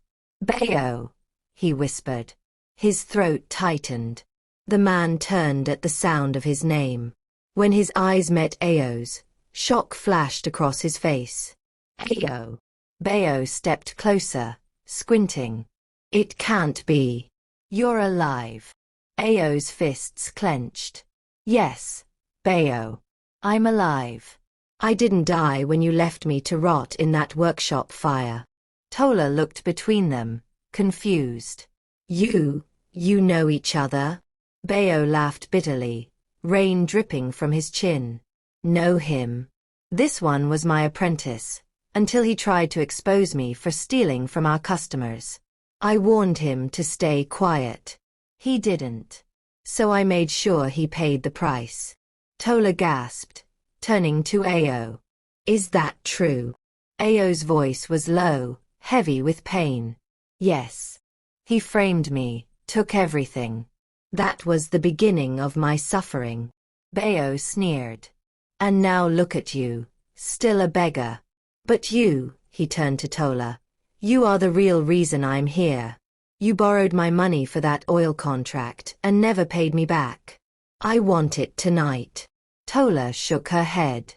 Ao, he whispered. His throat tightened. The man turned at the sound of his name. When his eyes met Ao's, shock flashed across his face. Ao. Ao stepped closer, squinting. It can't be. You're alive. Ao's fists clenched. Yes, Ao. I'm alive. I didn't die when you left me to rot in that workshop fire. Tola looked between them, confused. You know each other? Ao laughed bitterly, rain dripping from his chin. Know him. This one was my apprentice, until he tried to expose me for stealing from our customers. I warned him to stay quiet. He didn't. So I made sure he paid the price. Tola gasped, turning to Ao. Is that true? Ao's voice was low, heavy with pain. Yes. He framed me, took everything. That was the beginning of my suffering. Ao sneered. And now look at you, still a beggar. But you, he turned to Tola, you are the real reason I'm here. You borrowed my money for that oil contract and never paid me back. I want it tonight. Tola shook her head.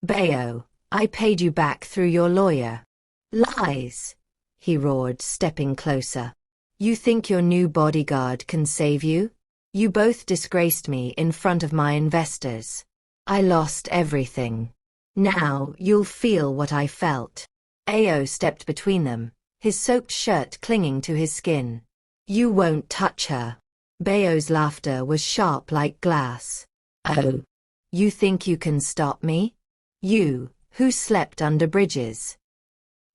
Ao, I paid you back through your lawyer. Lies, he roared, stepping closer. You think your new bodyguard can save you? You both disgraced me in front of my investors. I lost everything. Now you'll feel what I felt. Ao stepped between them, his soaked shirt clinging to his skin. You won't touch her. Ao's laughter was sharp like glass. Oh. You think you can stop me? You, who slept under bridges.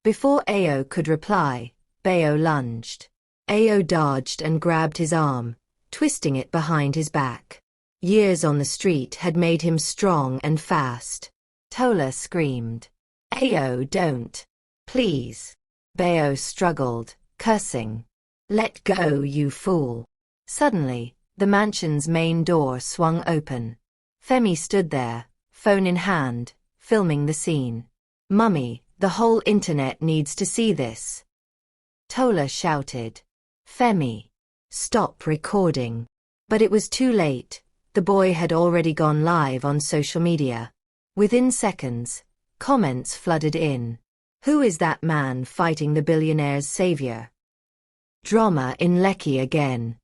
Before Ao could reply, Bao lunged. Ao dodged and grabbed his arm, twisting it behind his back. Years on the street had made him strong and fast. Tola screamed. Ao, don't. Please. Bao struggled, cursing. Let go, you fool. Suddenly, the mansion's main door swung open. Femi stood there, phone in hand, filming the scene. Mummy, the whole internet needs to see this. Tola shouted. Femi, stop recording. But it was too late. The boy had already gone live on social media. Within seconds, comments flooded in. Who is that man fighting the billionaire's savior? Drama in Lekki again.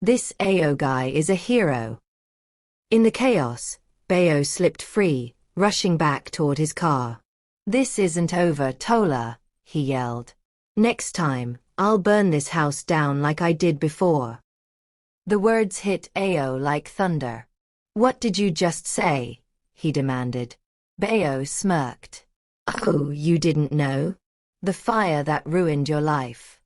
This Ao guy is a hero. In the chaos, Bao slipped free, rushing back toward his car. This isn't over, Tola, he yelled. Next time, I'll burn this house down like I did before. The words hit Ao like thunder. What did you just say? He demanded. Bao smirked. Oh, you didn't know? The fire that ruined your life.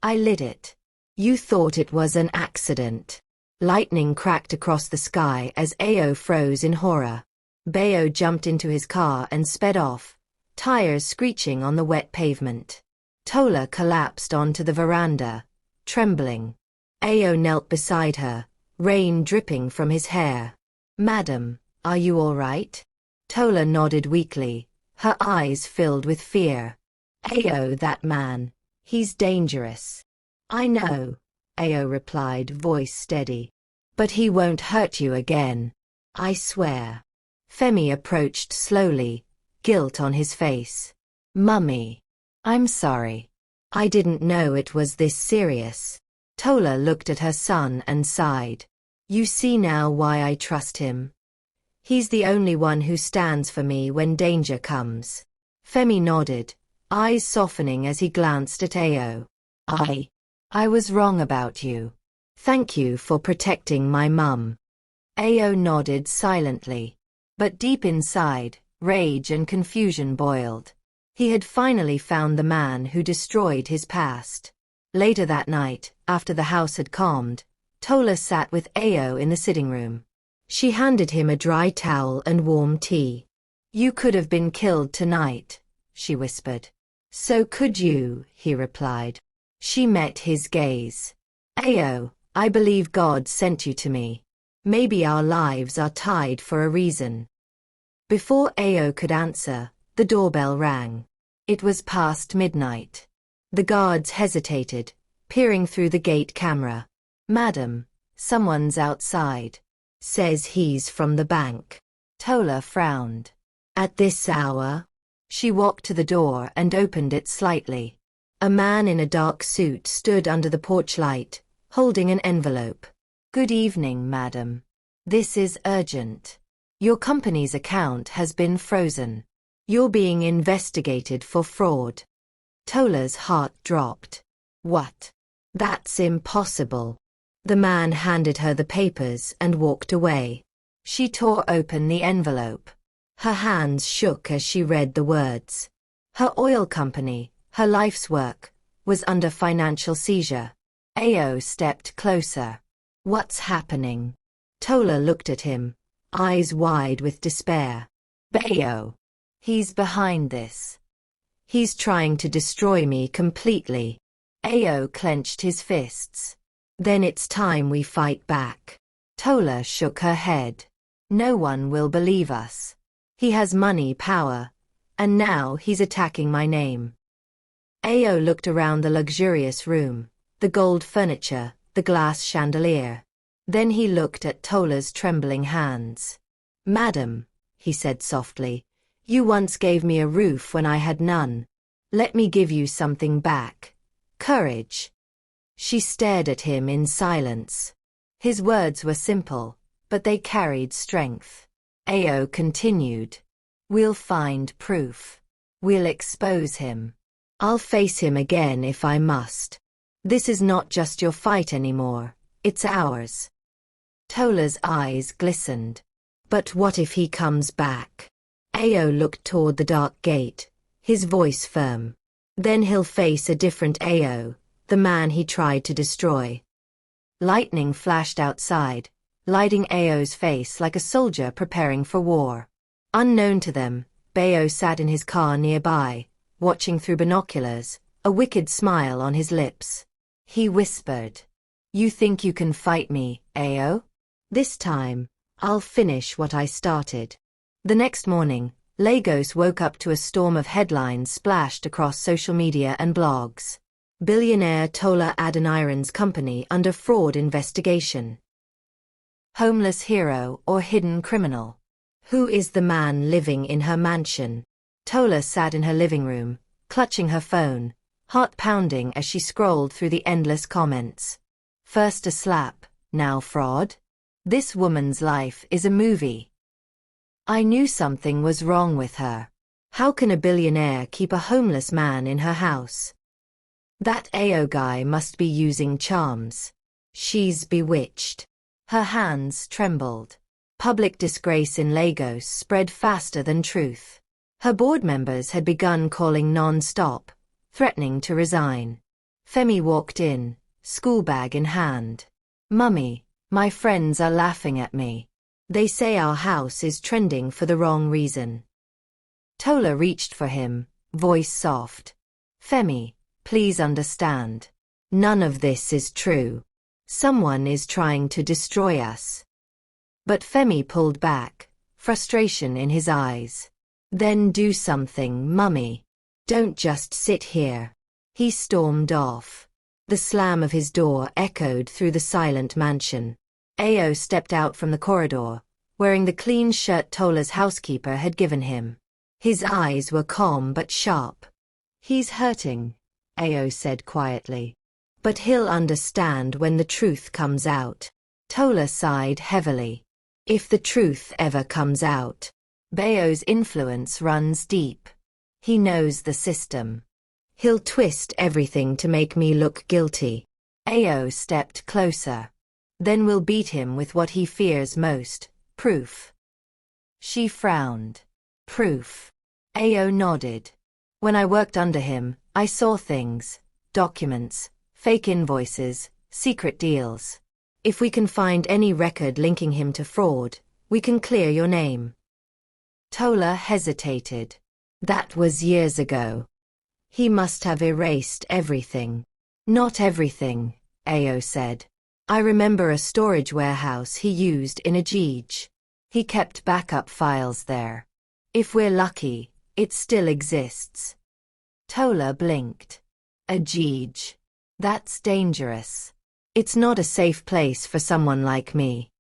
I lit it. You thought it was an accident. Lightning cracked across the sky as Ao froze in horror. Bao jumped into his car and sped off, tires screeching on the wet pavement. Tola collapsed onto the veranda, trembling. Ao knelt beside her, rain dripping from his hair. Madam, are you all right? Tola nodded weakly, her eyes filled with fear. Ao, that man. He's dangerous. I know, Ao replied, voice steady. But he won't hurt you again. I swear. Femi approached slowly, guilt on his face. Mummy. I'm sorry. I didn't know it was this serious. Tola looked at her son and sighed. You see now why I trust him. He's the only one who stands for me when danger comes. Femi nodded, eyes softening as he glanced at Ao. I was wrong about you. Thank you for protecting my mum. Ao nodded silently. But deep inside, rage and confusion boiled. He had finally found the man who destroyed his past. Later that night, after the house had calmed, Tola sat with Ao in the sitting room. She handed him a dry towel and warm tea. You could have been killed tonight, she whispered. So could you, he replied. She met his gaze. Ao, I believe God sent you to me. Maybe our lives are tied for a reason. Before Ao could answer, the doorbell rang. It was past midnight. The guards hesitated, peering through the gate camera. Madam, someone's outside. Says he's from the bank. Tola frowned. At this hour? She walked to the door and opened it slightly. A man in a dark suit stood under the porch light, holding an envelope. Good evening, madam. This is urgent. Your company's account has been frozen. You're being investigated for fraud. Tola's heart dropped. What? That's impossible. The man handed her the papers and walked away. She tore open the envelope. Her hands shook as she read the words. Her oil company, her life's work, was under financial seizure. Ao stepped closer. What's happening? Tola looked at him, eyes wide with despair. Bao. He's behind this. He's trying to destroy me completely. Ao clenched his fists. Then it's time we fight back. Tola shook her head. No one will believe us. He has money, power, and now he's attacking my name. Ao looked around the luxurious room, the gold furniture, the glass chandelier. Then he looked at Tola's trembling hands. Madam, he said softly, you once gave me a roof when I had none. Let me give you something back. Courage. She stared at him in silence. His words were simple, but they carried strength. Ao continued. We'll find proof. We'll expose him. I'll face him again if I must. This is not just your fight anymore, it's ours. Tola's eyes glistened. But what if he comes back? Ao looked toward the dark gate, his voice firm. Then he'll face a different AO, the man he tried to destroy. Lightning flashed outside, lighting Ao's face like a soldier preparing for war. Unknown to them, Bao sat in his car nearby, watching through binoculars, a wicked smile on his lips. He whispered, "You think you can fight me, Ao? This time, I'll finish what I started." The next morning, Lagos woke up to a storm of headlines splashed across social media and blogs. Billionaire Tola Adeniran's company under fraud investigation. Homeless hero or hidden criminal? Who is the man living in her mansion? Tola sat in her living room, clutching her phone, heart pounding as she scrolled through the endless comments. First a slap, now fraud? This woman's life is a movie. I knew something was wrong with her. How can a billionaire keep a homeless man in her house? That AO guy must be using charms. She's bewitched. Her hands trembled. Public disgrace in Lagos spread faster than truth. Her board members had begun calling non-stop, threatening to resign. Femi walked in, school bag in hand. "Mummy, my friends are laughing at me. They say our house is trending for the wrong reason." Tola reached for him, voice soft. "Femi, please understand. None of this is true. Someone is trying to destroy us." But Femi pulled back, frustration in his eyes. "Then do something, Mummy. Don't just sit here." He stormed off. The slam of his door echoed through the silent mansion. Ao stepped out from the corridor, wearing the clean shirt Tola's housekeeper had given him. His eyes were calm but sharp. "He's hurting," Ao said quietly. "But he'll understand when the truth comes out." Tola sighed heavily. "If the truth ever comes out." Bao's influence runs deep. He knows the system. "He'll twist everything to make me look guilty." Ao stepped closer. "Then we'll beat him with what he fears most, proof." She frowned. "Proof?" Ao nodded. "When I worked under him, I saw things, documents, fake invoices, secret deals. If we can find any record linking him to fraud, we can clear your name." Tola hesitated. "That was years ago. He must have erased everything." "Not everything," Ao said. "I remember a storage warehouse he used in Ajij. He kept backup files there. If we're lucky, it still exists." Tola blinked. "Ajij. That's dangerous. It's not a safe place for someone like me."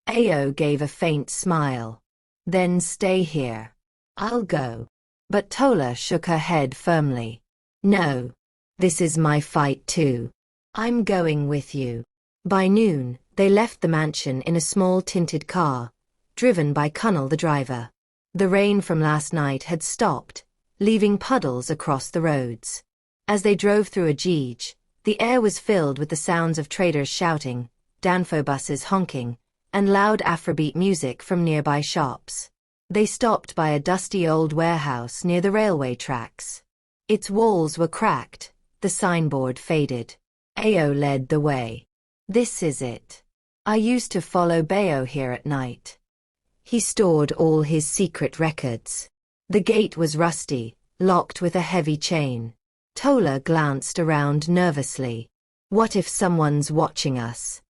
Ao gave a faint smile. "Then stay here. I'll go." But Tola shook her head firmly. "No. This is my fight too. I'm going with you." By noon, they left the mansion in a small tinted car, driven by Kunnel the driver. The rain from last night had stopped, leaving puddles across the roads. As they drove through Ajij, the air was filled with the sounds of traders shouting, Danfo buses honking, and loud Afrobeat music from nearby shops. They stopped by a dusty old warehouse near the railway tracks. Its walls were cracked, the signboard faded. Ao led the way. "This is it. I used to follow Bao here at night. He stored all his secret records." The gate was rusty, locked with a heavy chain. Tola glanced around nervously. "What if someone's watching us?"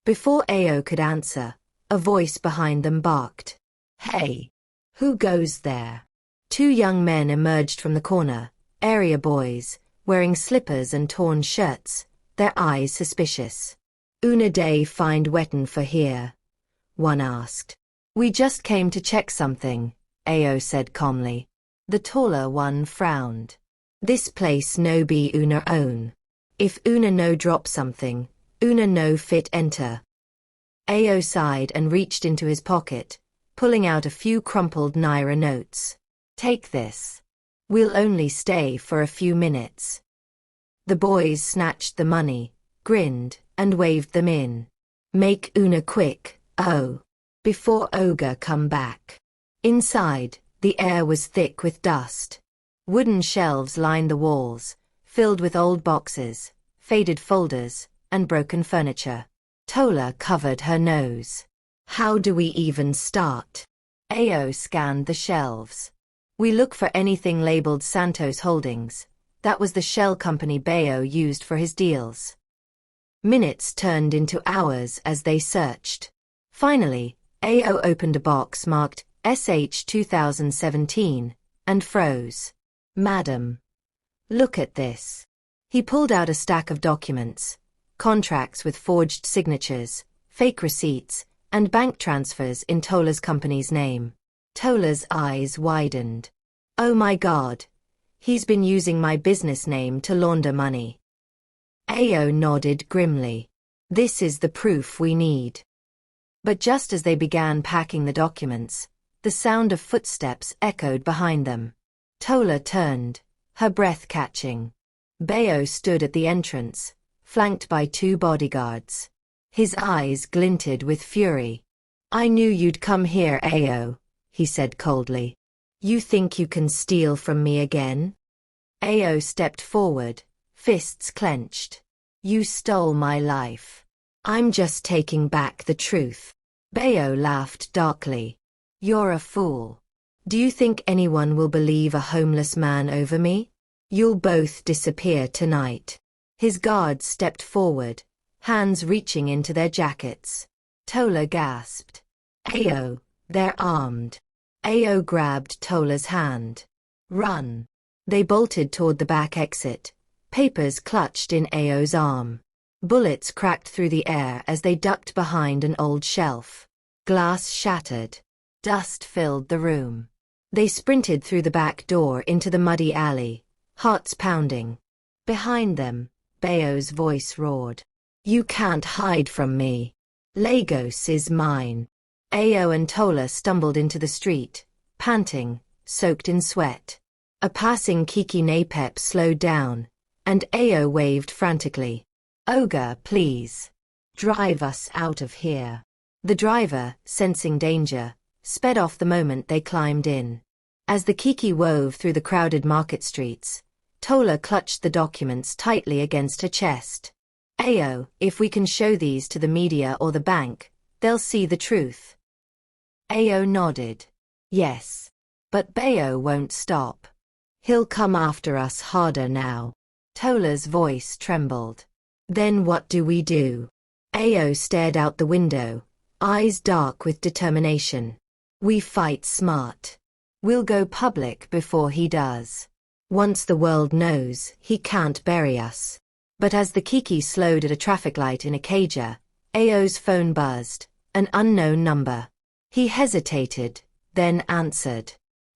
Before Ao could answer, a voice behind them barked. "Hey! Who goes there?" Two young men emerged from the corner, area boys, wearing slippers and torn shirts, their eyes suspicious. "Una day find wetten for here?" one asked. "We just came to check something," Ao said calmly. The taller one frowned. "This place no be Una own. If Una no drop something, Una no fit enter." Ao sighed and reached into his pocket, pulling out a few crumpled Naira notes. "Take this. We'll only stay for a few minutes." The boys snatched the money, grinned, and waved them in. "Make Una quick, oh, before Oga come back." Inside, the air was thick with dust. Wooden shelves lined the walls, filled with old boxes, faded folders, and broken furniture. Tola covered her nose. How do we even start? AO scanned the shelves. We look for anything labeled Santos Holdings. That was the shell company Bayo used for his deals. Minutes turned into hours as they searched. Finally, AO opened a box marked SH 2017 and froze. Madam, look at this. He pulled out a stack of documents, contracts with forged signatures, fake receipts, and bank transfers in Tola's company's name. Tola's eyes widened. Oh my God. He's been using my business name to launder money. AO nodded grimly. This is the proof we need. But just as they began packing the documents, the sound of footsteps echoed behind them. Tola turned, her breath catching. Bayo stood at the entrance, flanked by 2 bodyguards. His eyes glinted with fury. I knew you'd come here, AO, he said coldly. You think you can steal from me again? AO stepped forward, fists clenched. You stole my life. I'm just taking back the truth. Bayo laughed darkly. You're a fool. Do you think anyone will believe a homeless man over me? You'll both disappear tonight. His guards stepped forward, hands reaching into their jackets. Tola gasped. AO, they're armed. AO grabbed Tola's hand. Run. They bolted toward the back exit, papers clutched in AO's arm. Bullets cracked through the air as they ducked behind an old shelf. Glass shattered. Dust filled the room. They sprinted through the back door into the muddy alley, hearts pounding. Behind them, Bayo's voice roared. You can't hide from me. Lagos is mine. AO and Tola stumbled into the street, panting, soaked in sweat. A passing Kiki Napep slowed down, and AO waved frantically. Ogre, please. Drive us out of here. The driver, sensing danger, sped off the moment they climbed in. As the Kiki wove through the crowded market streets, Tola clutched the documents tightly against her chest. AO, if we can show these to the media or the bank, they'll see the truth. AO nodded. Yes. But Bayo won't stop. He'll come after us harder now. Tola's voice trembled. Then what do we do? AO stared out the window, eyes dark with determination. We fight smart. We'll go public before he does. Once the world knows, he can't bury us. But as the Kiki slowed at a traffic light in Ikeja, AO's phone buzzed, an unknown number. He hesitated, then answered.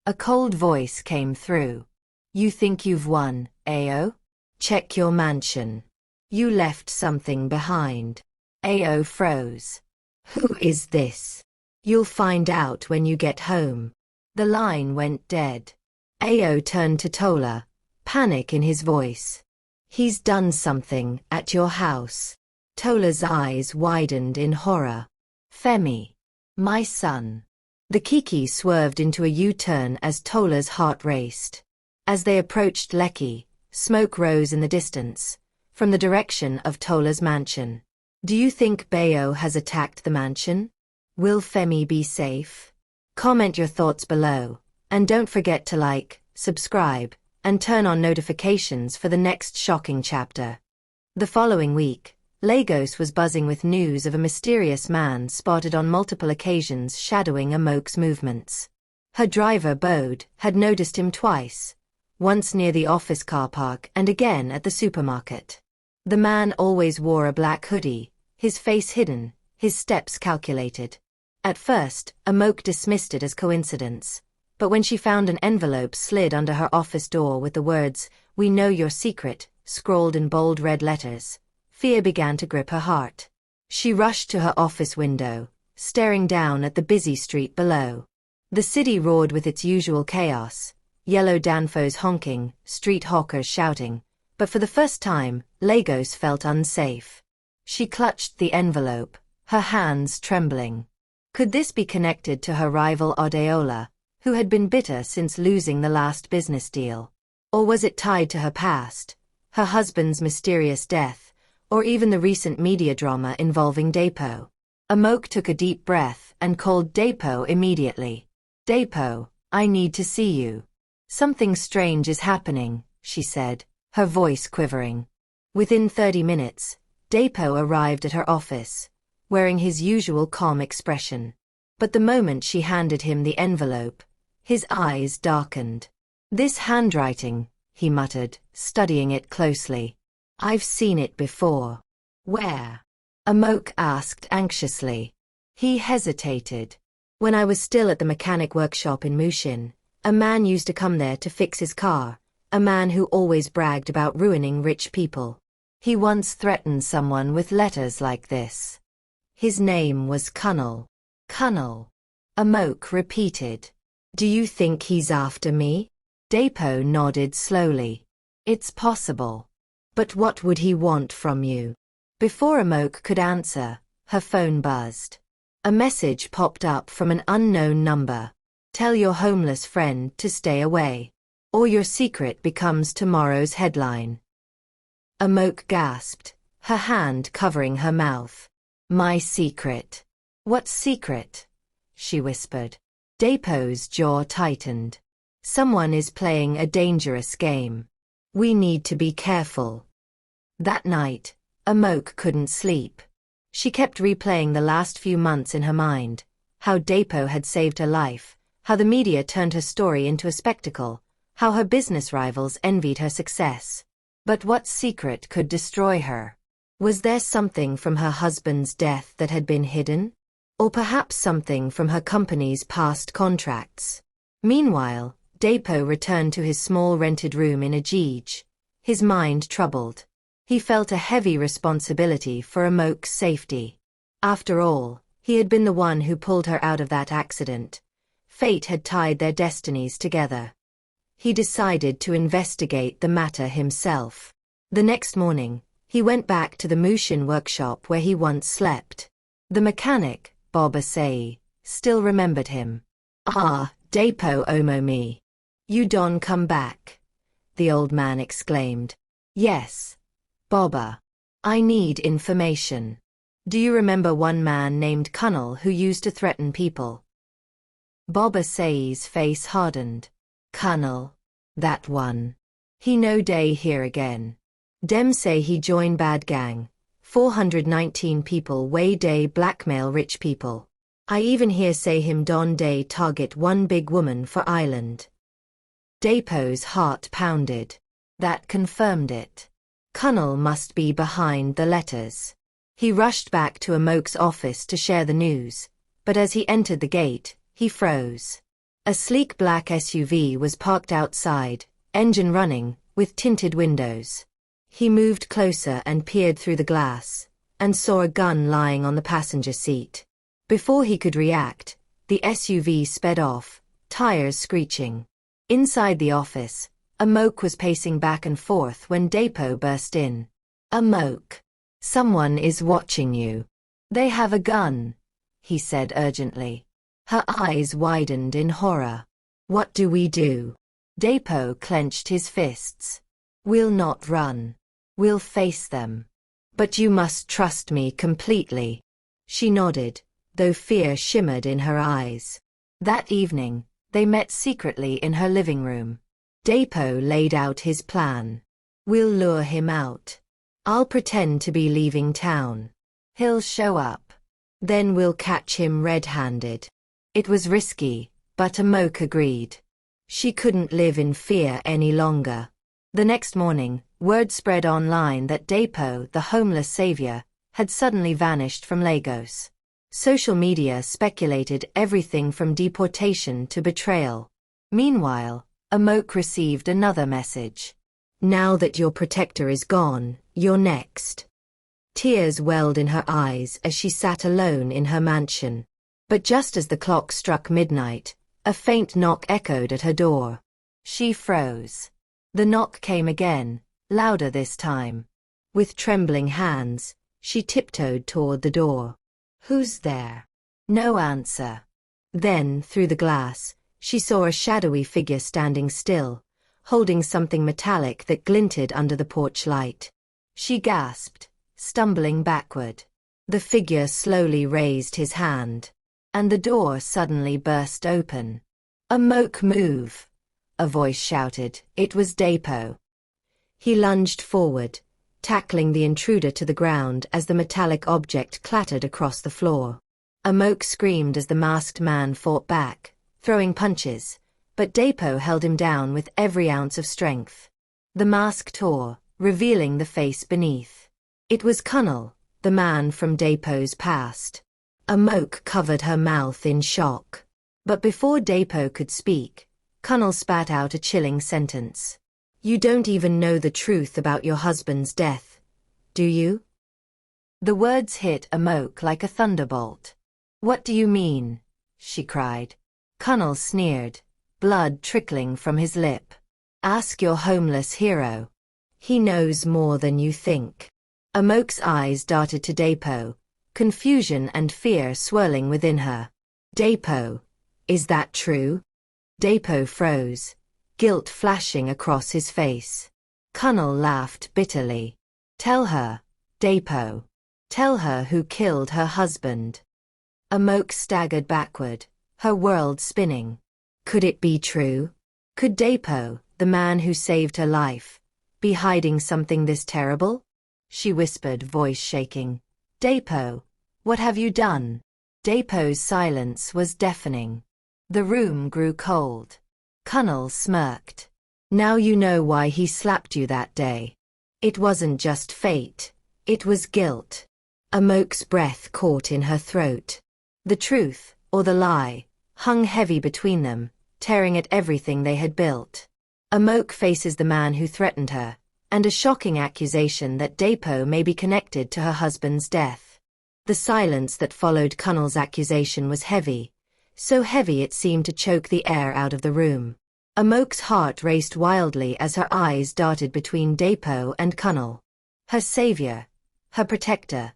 A cold voice came through. You think you've won, AO? Check your mansion. You left something behind. AO froze. Who is this? You'll find out when you get home. The line went dead. AO turned to Tola, panic in his voice. He's done something at your house. Tola's eyes widened in horror. Femi. My son. The Kiki swerved into a U-turn as Tola's heart raced. As they approached Lekki, smoke rose in the distance, from the direction of Tola's mansion. Do you think Bayo has attacked the mansion? Will Femi be safe? Comment your thoughts below, and don't forget to like, subscribe, and turn on notifications for the next shocking chapter. The following week, Lagos was buzzing with news of a mysterious man spotted on multiple occasions shadowing Amoke's movements. Her driver Bode had noticed him twice, once near the office car park and again at the supermarket. The man always wore a black hoodie, his face hidden, his steps calculated. At first, Amoke dismissed it as coincidence, but when she found an envelope slid under her office door with the words, "We know your secret," scrawled in bold red letters, fear began to grip her heart. She rushed to her office window, staring down at the busy street below. The city roared with its usual chaos, yellow danfos honking, street hawkers shouting, but for the first time, Lagos felt unsafe. She clutched the envelope, her hands trembling. Could this be connected to her rival Adeola, who had been bitter since losing the last business deal? Or was it tied to her past, her husband's mysterious death, or even the recent media drama involving Dapo? Amok took a deep breath and called Dapo immediately. Dapo, I need to see you. Something strange is happening, she said, her voice quivering. Within 30 minutes, Dapo arrived at her office, wearing his usual calm expression. But the moment she handed him the envelope, his eyes darkened. This handwriting, he muttered, studying it closely. I've seen it before. Where? Amok asked anxiously. He hesitated. When I was still at the mechanic workshop in Mushin, a man used to come there to fix his car, a man who always bragged about ruining rich people. He once threatened someone with letters like this. His name was Kunnel. Kunnel. Amok repeated. Do you think he's after me? Dapo nodded slowly. It's possible. But what would he want from you? Before Amok could answer, her phone buzzed. A message popped up from an unknown number. Tell your homeless friend to stay away, or your secret becomes tomorrow's headline. Amok gasped, her hand covering her mouth. My secret. What secret? She whispered. Dapo's jaw tightened. Someone is playing a dangerous game. We need to be careful. That night, Amok couldn't sleep. She kept replaying the last few months in her mind, how Dapo had saved her life, how the media turned her story into a spectacle, how her business rivals envied her success. But what secret could destroy her? Was there something from her husband's death that had been hidden? Or perhaps something from her company's past contracts? Meanwhile, Dapo returned to his small rented room in Ajij, his mind troubled. He felt a heavy responsibility for Amok's safety. After all, he had been the one who pulled her out of that accident. Fate had tied their destinies together. He decided to investigate the matter himself. The next morning, he went back to the Mushin workshop where he once slept. The mechanic, Bob Asai, still remembered him. Ah, Dapo Omo me. You don come back, the old man exclaimed. Yes, Bobba. I need information. Do you remember one man named Kunnel who used to threaten people? Bob Asai's face hardened. Kunnel. That one. He no day here again. Dem say he join bad gang. 419 people way day blackmail rich people. I even hear say him don day target one big woman for island. Dapo's heart pounded. That confirmed it. Kunnel must be behind the letters. He rushed back to Amok's office to share the news, but as he entered the gate, he froze. A sleek black SUV was parked outside, engine running, with tinted windows. He moved closer and peered through the glass, and saw a gun lying on the passenger seat. Before he could react, the SUV sped off, tires screeching. Inside the office, Amok was pacing back and forth when Dapo burst in. Amok. Someone is watching you. They have a gun, he said urgently. Her eyes widened in horror. What do we do? Dapo clenched his fists. We'll not run. We'll face them. But you must trust me completely. She nodded, though fear shimmered in her eyes. That evening, they met secretly in her living room. Dapo laid out his plan. We'll lure him out. I'll pretend to be leaving town. He'll show up. Then we'll catch him red-handed. It was risky, but Amok agreed. She couldn't live in fear any longer. The next morning, word spread online that Dapo, the homeless savior, had suddenly vanished from Lagos. Social media speculated everything from deportation to betrayal. Meanwhile, Amok received another message. Now that your protector is gone, you're next. Tears welled in her eyes as she sat alone in her mansion. But just as the clock struck midnight, a faint knock echoed at her door. She froze. The knock came again, louder this time. With trembling hands, she tiptoed toward the door. Who's there? No answer. Then, through the glass, she saw a shadowy figure standing still, holding something metallic that glinted under the porch light. She gasped, stumbling backward. The figure slowly raised his hand, and the door suddenly burst open. "Amok, move!" a voice shouted. It was Dapo. He lunged forward, tackling the intruder to the ground as the metallic object clattered across the floor. Amok screamed as the masked man fought back, throwing punches, but Dapo held him down with every ounce of strength. The mask tore, revealing the face beneath. It was Kunnal, the man from Dapo's past. Amok covered her mouth in shock. But before Dapo could speak, Kunnal spat out a chilling sentence. "You don't even know the truth about your husband's death, do you?" The words hit Amok like a thunderbolt. "What do you mean?" she cried. Kunnal sneered, blood trickling from his lip. "Ask your homeless hero. He knows more than you think." Amok's eyes darted to Dapo, confusion and fear swirling within her. "Dapo, is that true?" Dapo froze, guilt flashing across his face. Kunnal laughed bitterly. "Tell her, Dapo. Tell her who killed her husband." Amok staggered backward, her world spinning. Could it be true? Could Dapo, the man who saved her life, be hiding something this terrible? She whispered, voice shaking. "Dapo, what have you done?" Dapo's silence was deafening. The room grew cold. Kunnal smirked. "Now you know why he slapped you that day. It wasn't just fate, it was guilt." Amok's breath caught in her throat. The truth, or the lie, hung heavy between them, tearing at everything they had built. Amok faces the man who threatened her, and a shocking accusation that Dapo may be connected to her husband's death. The silence that followed Kunnal's accusation was heavy, so heavy it seemed to choke the air out of the room. Amok's heart raced wildly as her eyes darted between Dapo and Kunnal. Her savior, her protector.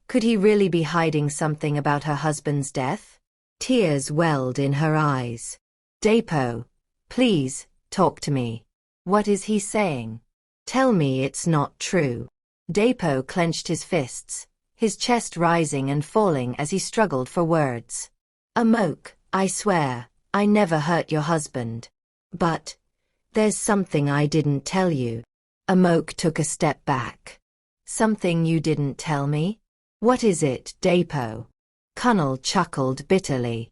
Could he really be hiding something about her husband's death? Tears welled in her eyes. "Dapo, please, talk to me. What is he saying? Tell me it's not true." Dapo clenched his fists, his chest rising and falling as he struggled for words. "Amok, I swear, I never hurt your husband. But there's something I didn't tell you." Amok took a step back. "Something you didn't tell me? What is it, Dapo?" Kunnal chuckled bitterly.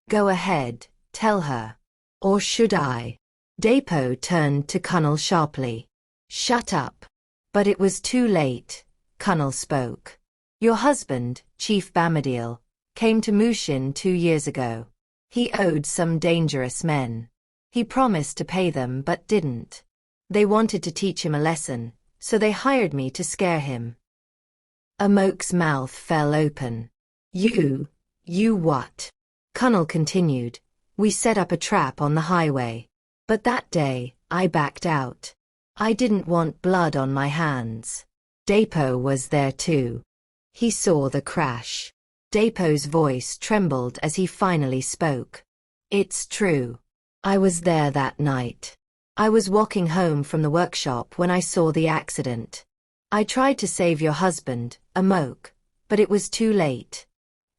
"Go ahead, tell her. Or should I?" Dapo turned to Kunnal sharply. "Shut up." But it was too late. Kunnal spoke. "Your husband, Chief Bamadil, came to Mushin 2 years ago. He owed some dangerous men. He promised to pay them but didn't. They wanted to teach him a lesson, so they hired me to scare him." Amok's mouth fell open. You what?" Kunnal continued. "We set up a trap on the highway. But that day, I backed out. I didn't want blood on my hands. Dapo was there too. He saw the crash." Dapo's voice trembled as he finally spoke. "It's true. I was there that night. I was walking home from the workshop when I saw the accident. I tried to save your husband, Amok, but it was too late.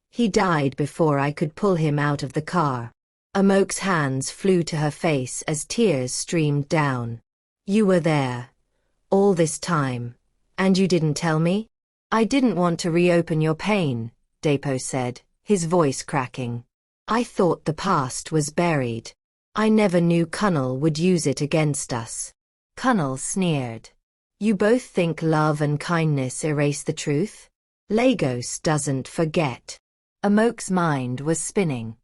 He died before I could pull him out of the car." Amok's hands flew to her face as tears streamed down. "You were there. All this time. And you didn't tell me?" "I didn't want to reopen your pain," Dapo said, his voice cracking. "I thought the past was buried. I never knew Kunnal would use it against us." Kunnal sneered. "You both think love and kindness erase the truth? Lagos doesn't forget." Amok's mind was spinning.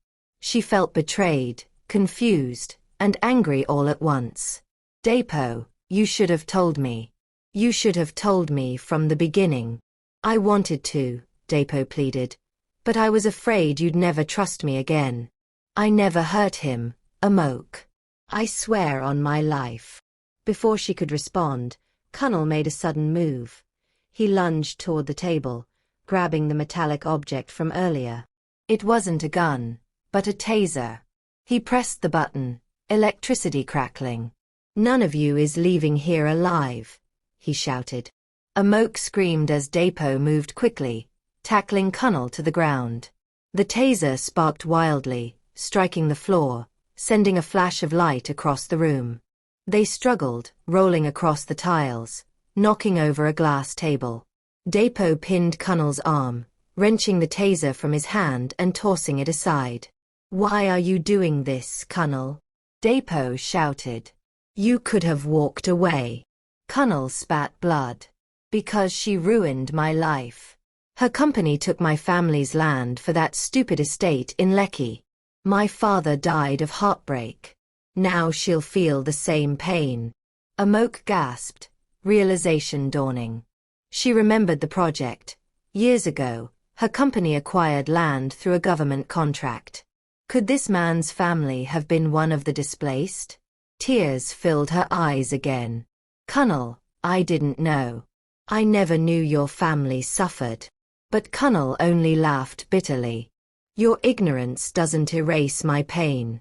She felt betrayed, confused, and angry all at once. "Dapo, you should have told me. You should have told me from the beginning." "I wanted to," Dapo pleaded, "but I was afraid you'd never trust me again." "I never hurt him, Amok. I swear on my life." Before she could respond, Kunnal made a sudden move. He lunged toward the table, grabbing the metallic object from earlier. It wasn't a gun, but a taser. He pressed the button, electricity crackling. None of you is leaving here alive, he shouted. Amok screamed as Dapo moved quickly, tackling Kunnal to the ground. The taser sparked wildly, striking the floor, sending a flash of light across the room. They struggled, rolling across the tiles, knocking over a glass table. Dapo pinned Kunnal's arm, wrenching the taser from his hand and tossing it aside. Why are you doing this, Kunnal? Dapo shouted. You could have walked away. Kunnal spat blood. Because she ruined my life. Her company took my family's land for that stupid estate in Lekki. My father died of heartbreak. Now she'll feel the same pain. Amok gasped, realization dawning. She remembered the project. Years ago, her company acquired land through a government contract. Could this man's family have been one of the displaced? Tears filled her eyes again. Kunnal, I didn't know. I never knew your family suffered. But Kunnal only laughed bitterly. Your ignorance doesn't erase my pain.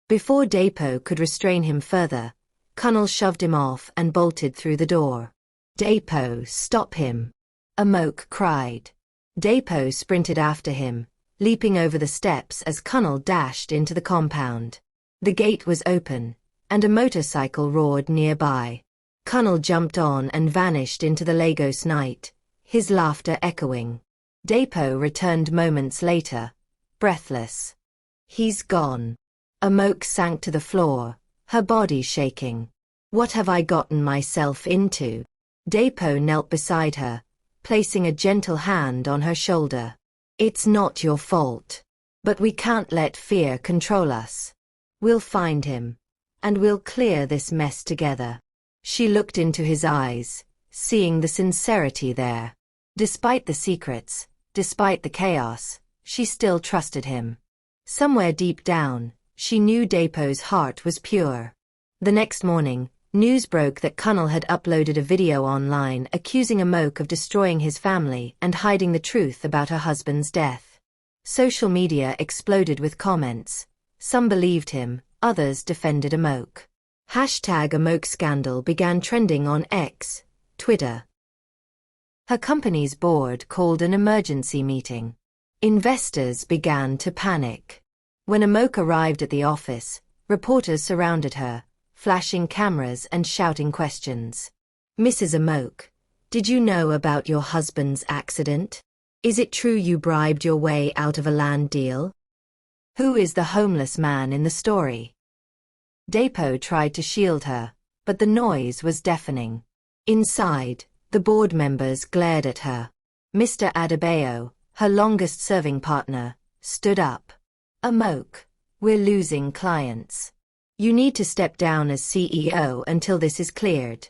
Before Dapo could restrain him further, Kunnal shoved him off and bolted through the door. Dapo, stop him! Amok cried. Dapo sprinted after him, leaping over the steps as Kunnal dashed into the compound. The gate was open, and a motorcycle roared nearby. Kunnal jumped on and vanished into the Lagos night, his laughter echoing. Dapo returned moments later, breathless. He's gone. Amok sank to the floor, her body shaking. What have I gotten myself into? Dapo knelt beside her, placing a gentle hand on her shoulder. It's not your fault. But we can't let fear control us. We'll find him. And we'll clear this mess together. She looked into his eyes, seeing the sincerity there. Despite the secrets, despite the chaos, she still trusted him. Somewhere deep down, she knew Dapo's heart was pure. The next morning, news broke that Kunnal had uploaded a video online accusing Amok of destroying his family and hiding the truth about her husband's death. Social media exploded with comments. Some believed him, others defended Amok. #Amok scandal began trending on X, Twitter. Her company's board called an emergency meeting. Investors began to panic. When Amok arrived at the office, reporters surrounded her, flashing cameras and shouting questions. Mrs. Amok, did you know about your husband's accident? Is it true you bribed your way out of a land deal? Who is the homeless man in the story? Dapo tried to shield her, but the noise was deafening. Inside, the board members glared at her. Mr. Adebayo, her longest-serving partner, stood up. Amok, we're losing clients. You need to step down as CEO until this is cleared.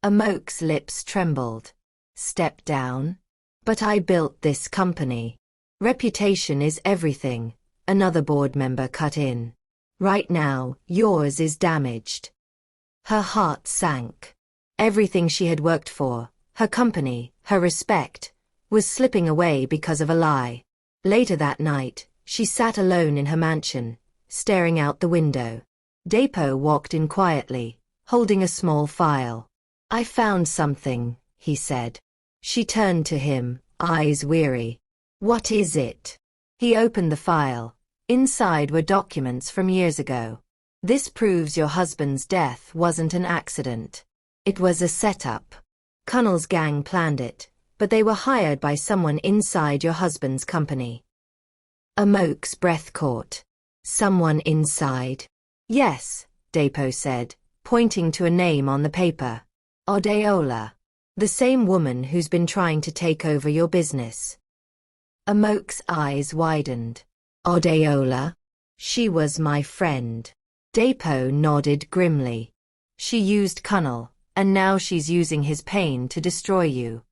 Amok's lips trembled. Step down? But I built this company. Reputation is everything, another board member cut in. Right now, yours is damaged. Her heart sank. Everything she had worked for, her company, her respect, was slipping away because of a lie. Later that night, she sat alone in her mansion, staring out the window. Dapo walked in quietly, holding a small file. I found something, he said. She turned to him, eyes weary. What is it? He opened the file. Inside were documents from years ago. This proves your husband's death wasn't an accident. It was a setup. Kunnal's gang planned it, but they were hired by someone inside your husband's company. Amok's breath caught. Someone inside? Yes, Dapo said, pointing to a name on the paper. Odeola. The same woman who's been trying to take over your business. Amok's eyes widened. Odeola? She was my friend. Dapo nodded grimly. She used Kunnal, and now she's using his pain to destroy you.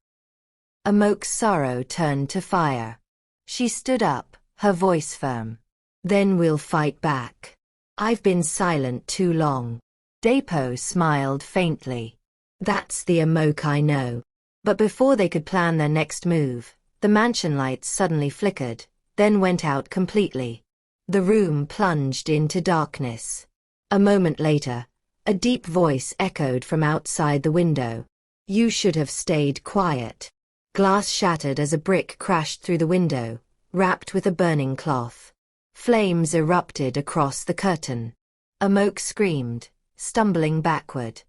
Amok's sorrow turned to fire. She stood up, her voice firm. Then we'll fight back. I've been silent too long. Dapo smiled faintly. That's the Amok I know. But before they could plan their next move, the mansion lights suddenly flickered, then went out completely. The room plunged into darkness. A moment later, A deep voice echoed from outside the window. You should have stayed quiet. Glass shattered as a brick crashed through the window, wrapped with a burning cloth. Flames erupted across the curtain. Amok screamed, stumbling backward.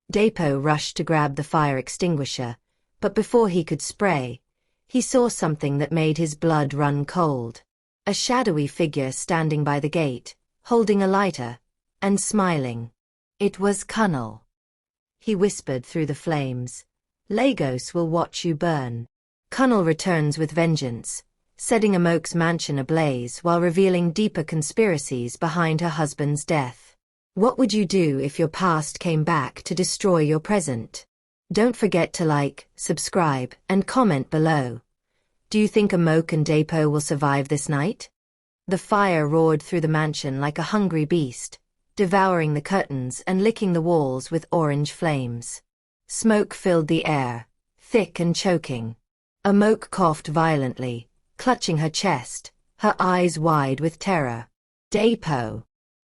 Dapo rushed to grab the fire extinguisher, but before he could spray, he saw something that made his blood run cold. A shadowy figure standing by the gate, holding a lighter, and smiling. It was Cunnel. He whispered through the flames. Lagos will watch you burn. Cunnel returns with vengeance, setting Amok's mansion ablaze while revealing deeper conspiracies behind her husband's death. What would you do if your past came back to destroy your present? Don't forget to like, subscribe, and comment below. Do you think Amok and Dapo will survive this night? The fire roared through the mansion like a hungry beast, devouring the curtains and licking the walls with orange flames. Smoke filled the air, thick and choking. Amok coughed violently, clutching her chest, her eyes wide with terror. Dapo!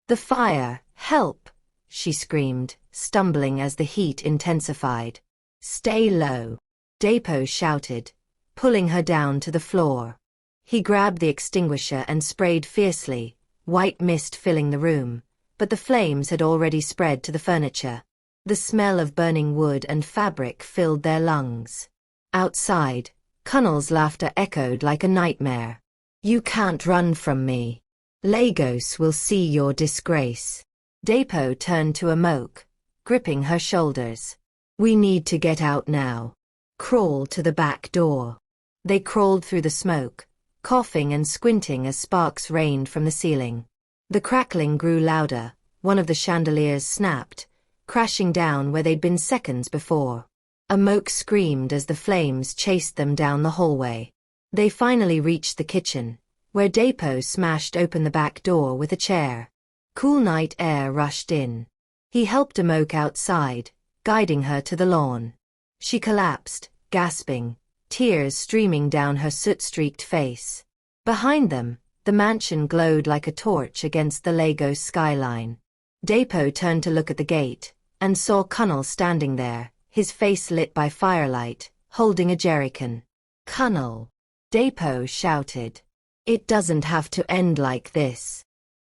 The fire! Help! She screamed, stumbling as the heat intensified. Stay low! Dapo shouted, pulling her down to the floor. He grabbed the extinguisher and sprayed fiercely, white mist filling the room, but the flames had already spread to the furniture. The smell of burning wood and fabric filled their lungs. Outside, Cunnel's laughter echoed like a nightmare. You can't run from me. Lagos will see your disgrace. Dapo turned to Amok, gripping her shoulders. We need to get out now. Crawl to the back door. They crawled through the smoke, coughing and squinting as sparks rained from the ceiling. The crackling grew louder, one of the chandeliers snapped, crashing down where they'd been seconds before. Amok screamed as the flames chased them down the hallway. They finally reached the kitchen, where Dapo smashed open the back door with a chair. Cool night air rushed in. He helped Amok outside, guiding her to the lawn. She collapsed, gasping, tears streaming down her soot-streaked face. Behind them, the mansion glowed like a torch against the Lagos skyline. Dapo turned to look at the gate, and saw Cunnel standing there, his face lit by firelight, holding a jerrycan. Cunnel! Dapo shouted. It doesn't have to end like this.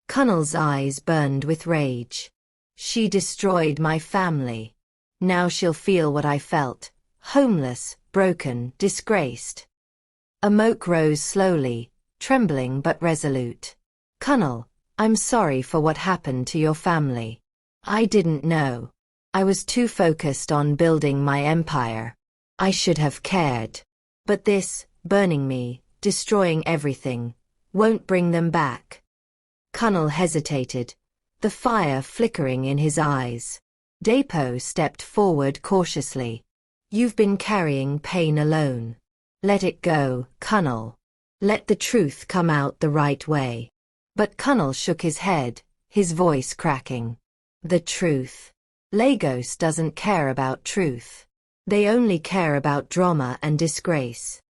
Cunnel's eyes burned with rage. She destroyed my family. Now she'll feel what I felt, homeless, broken, disgraced. Amok rose slowly, trembling but resolute. Cunnel, I'm sorry for what happened to your family. I didn't know. I was too focused on building my empire. I should have cared. But this, burning me, destroying everything, won't bring them back. Cunnel hesitated, the fire flickering in his eyes. Dapo stepped forward cautiously. You've been carrying pain alone. Let it go, Cunnel. Let the truth come out the right way. But Cunnel shook his head, his voice cracking. The truth. Lagos doesn't care about truth. They only care about drama and disgrace.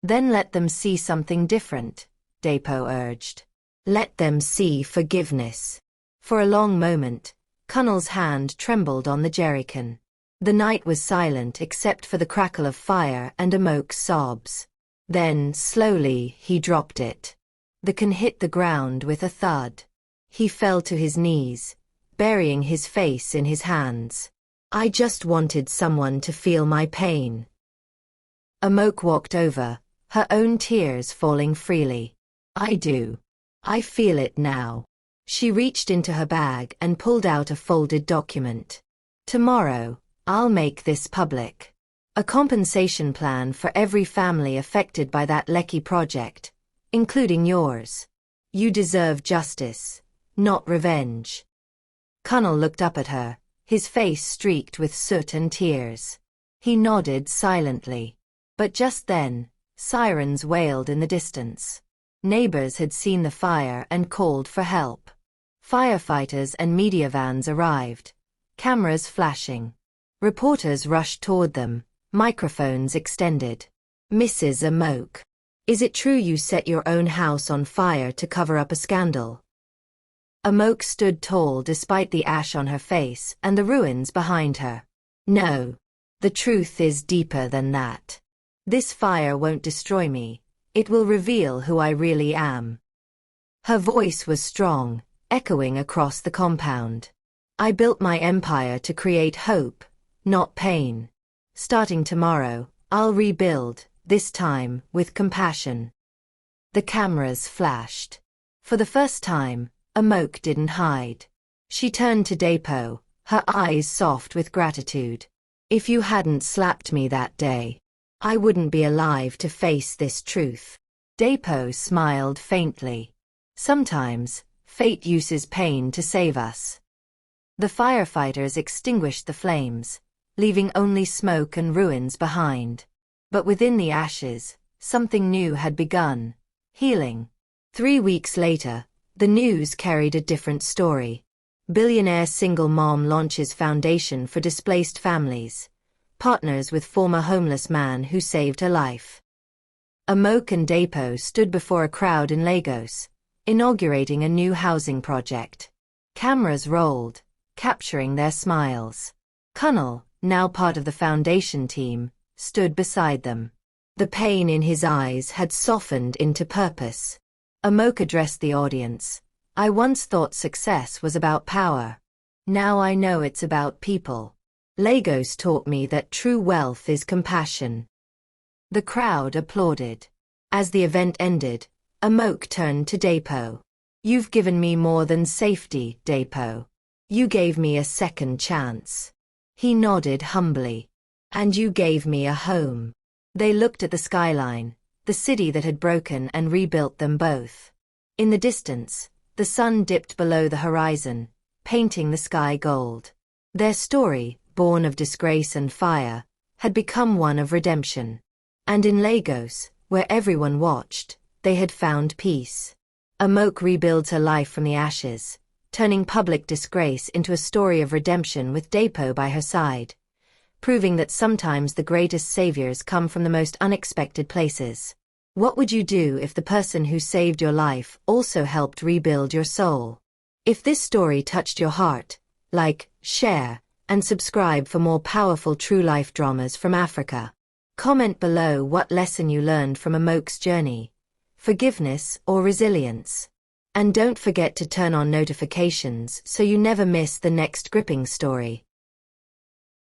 Then let them see something different, Dapo urged. Let them see forgiveness. For a long moment, Cunnel's hand trembled on the jerrycan. The night was silent except for the crackle of fire and Amok's sobs. Then, slowly, he dropped it. The can hit the ground with a thud. He fell to his knees, burying his face in his hands. I just wanted someone to feel my pain. Amok walked over, her own tears falling freely. I do. I feel it now. She reached into her bag and pulled out a folded document. Tomorrow, I'll make this public. A compensation plan for every family affected by that Lekki project, including yours. You deserve justice, not revenge. Cunnel looked up at her, his face streaked with soot and tears. He nodded silently. But just then, sirens wailed in the distance. Neighbors had seen the fire and called for help. Firefighters and media vans arrived, cameras flashing. Reporters rushed toward them, microphones extended. Mrs. Amok, is it true you set your own house on fire to cover up a scandal? Amok stood tall despite the ash on her face and the ruins behind her. No. The truth is deeper than that. This fire won't destroy me. It will reveal who I really am. Her voice was strong, echoing across the compound. I built my empire to create hope, not pain. Starting tomorrow, I'll rebuild, this time with compassion. The cameras flashed. For the first time, Amok didn't hide. She turned to Dapo, her eyes soft with gratitude. If you hadn't slapped me that day, I wouldn't be alive to face this truth. Dapo smiled faintly. Sometimes, fate uses pain to save us. The firefighters extinguished the flames, leaving only smoke and ruins behind. But within the ashes, something new had begun: healing. 3 weeks later, the news carried a different story. Billionaire single mom launches foundation for displaced families, partners with former homeless man who saved her life. Amok and Dapo stood before a crowd in Lagos, inaugurating a new housing project. Cameras rolled, capturing their smiles. Kunal, now part of the foundation team, stood beside them. The pain in his eyes had softened into purpose. Amok addressed the audience. I once thought success was about power. Now I know it's about people. Lagos taught me that true wealth is compassion. The crowd applauded. As the event ended, Amok turned to Dapo. You've given me more than safety, Dapo. You gave me a second chance. He nodded humbly. And you gave me a home. They looked at the skyline, the city that had broken and rebuilt them both. In the distance, the sun dipped below the horizon, painting the sky gold. Their story, born of disgrace and fire, had become one of redemption. And in Lagos, where everyone watched, they had found peace. Amok rebuilds her life from the ashes, turning public disgrace into a story of redemption with Dapo by her side, proving that sometimes the greatest saviors come from the most unexpected places. What would you do if the person who saved your life also helped rebuild your soul? If this story touched your heart, like, share, and subscribe for more powerful true life dramas from Africa. Comment below what lesson you learned from Amok's journey, forgiveness or resilience. And don't forget to turn on notifications so you never miss the next gripping story.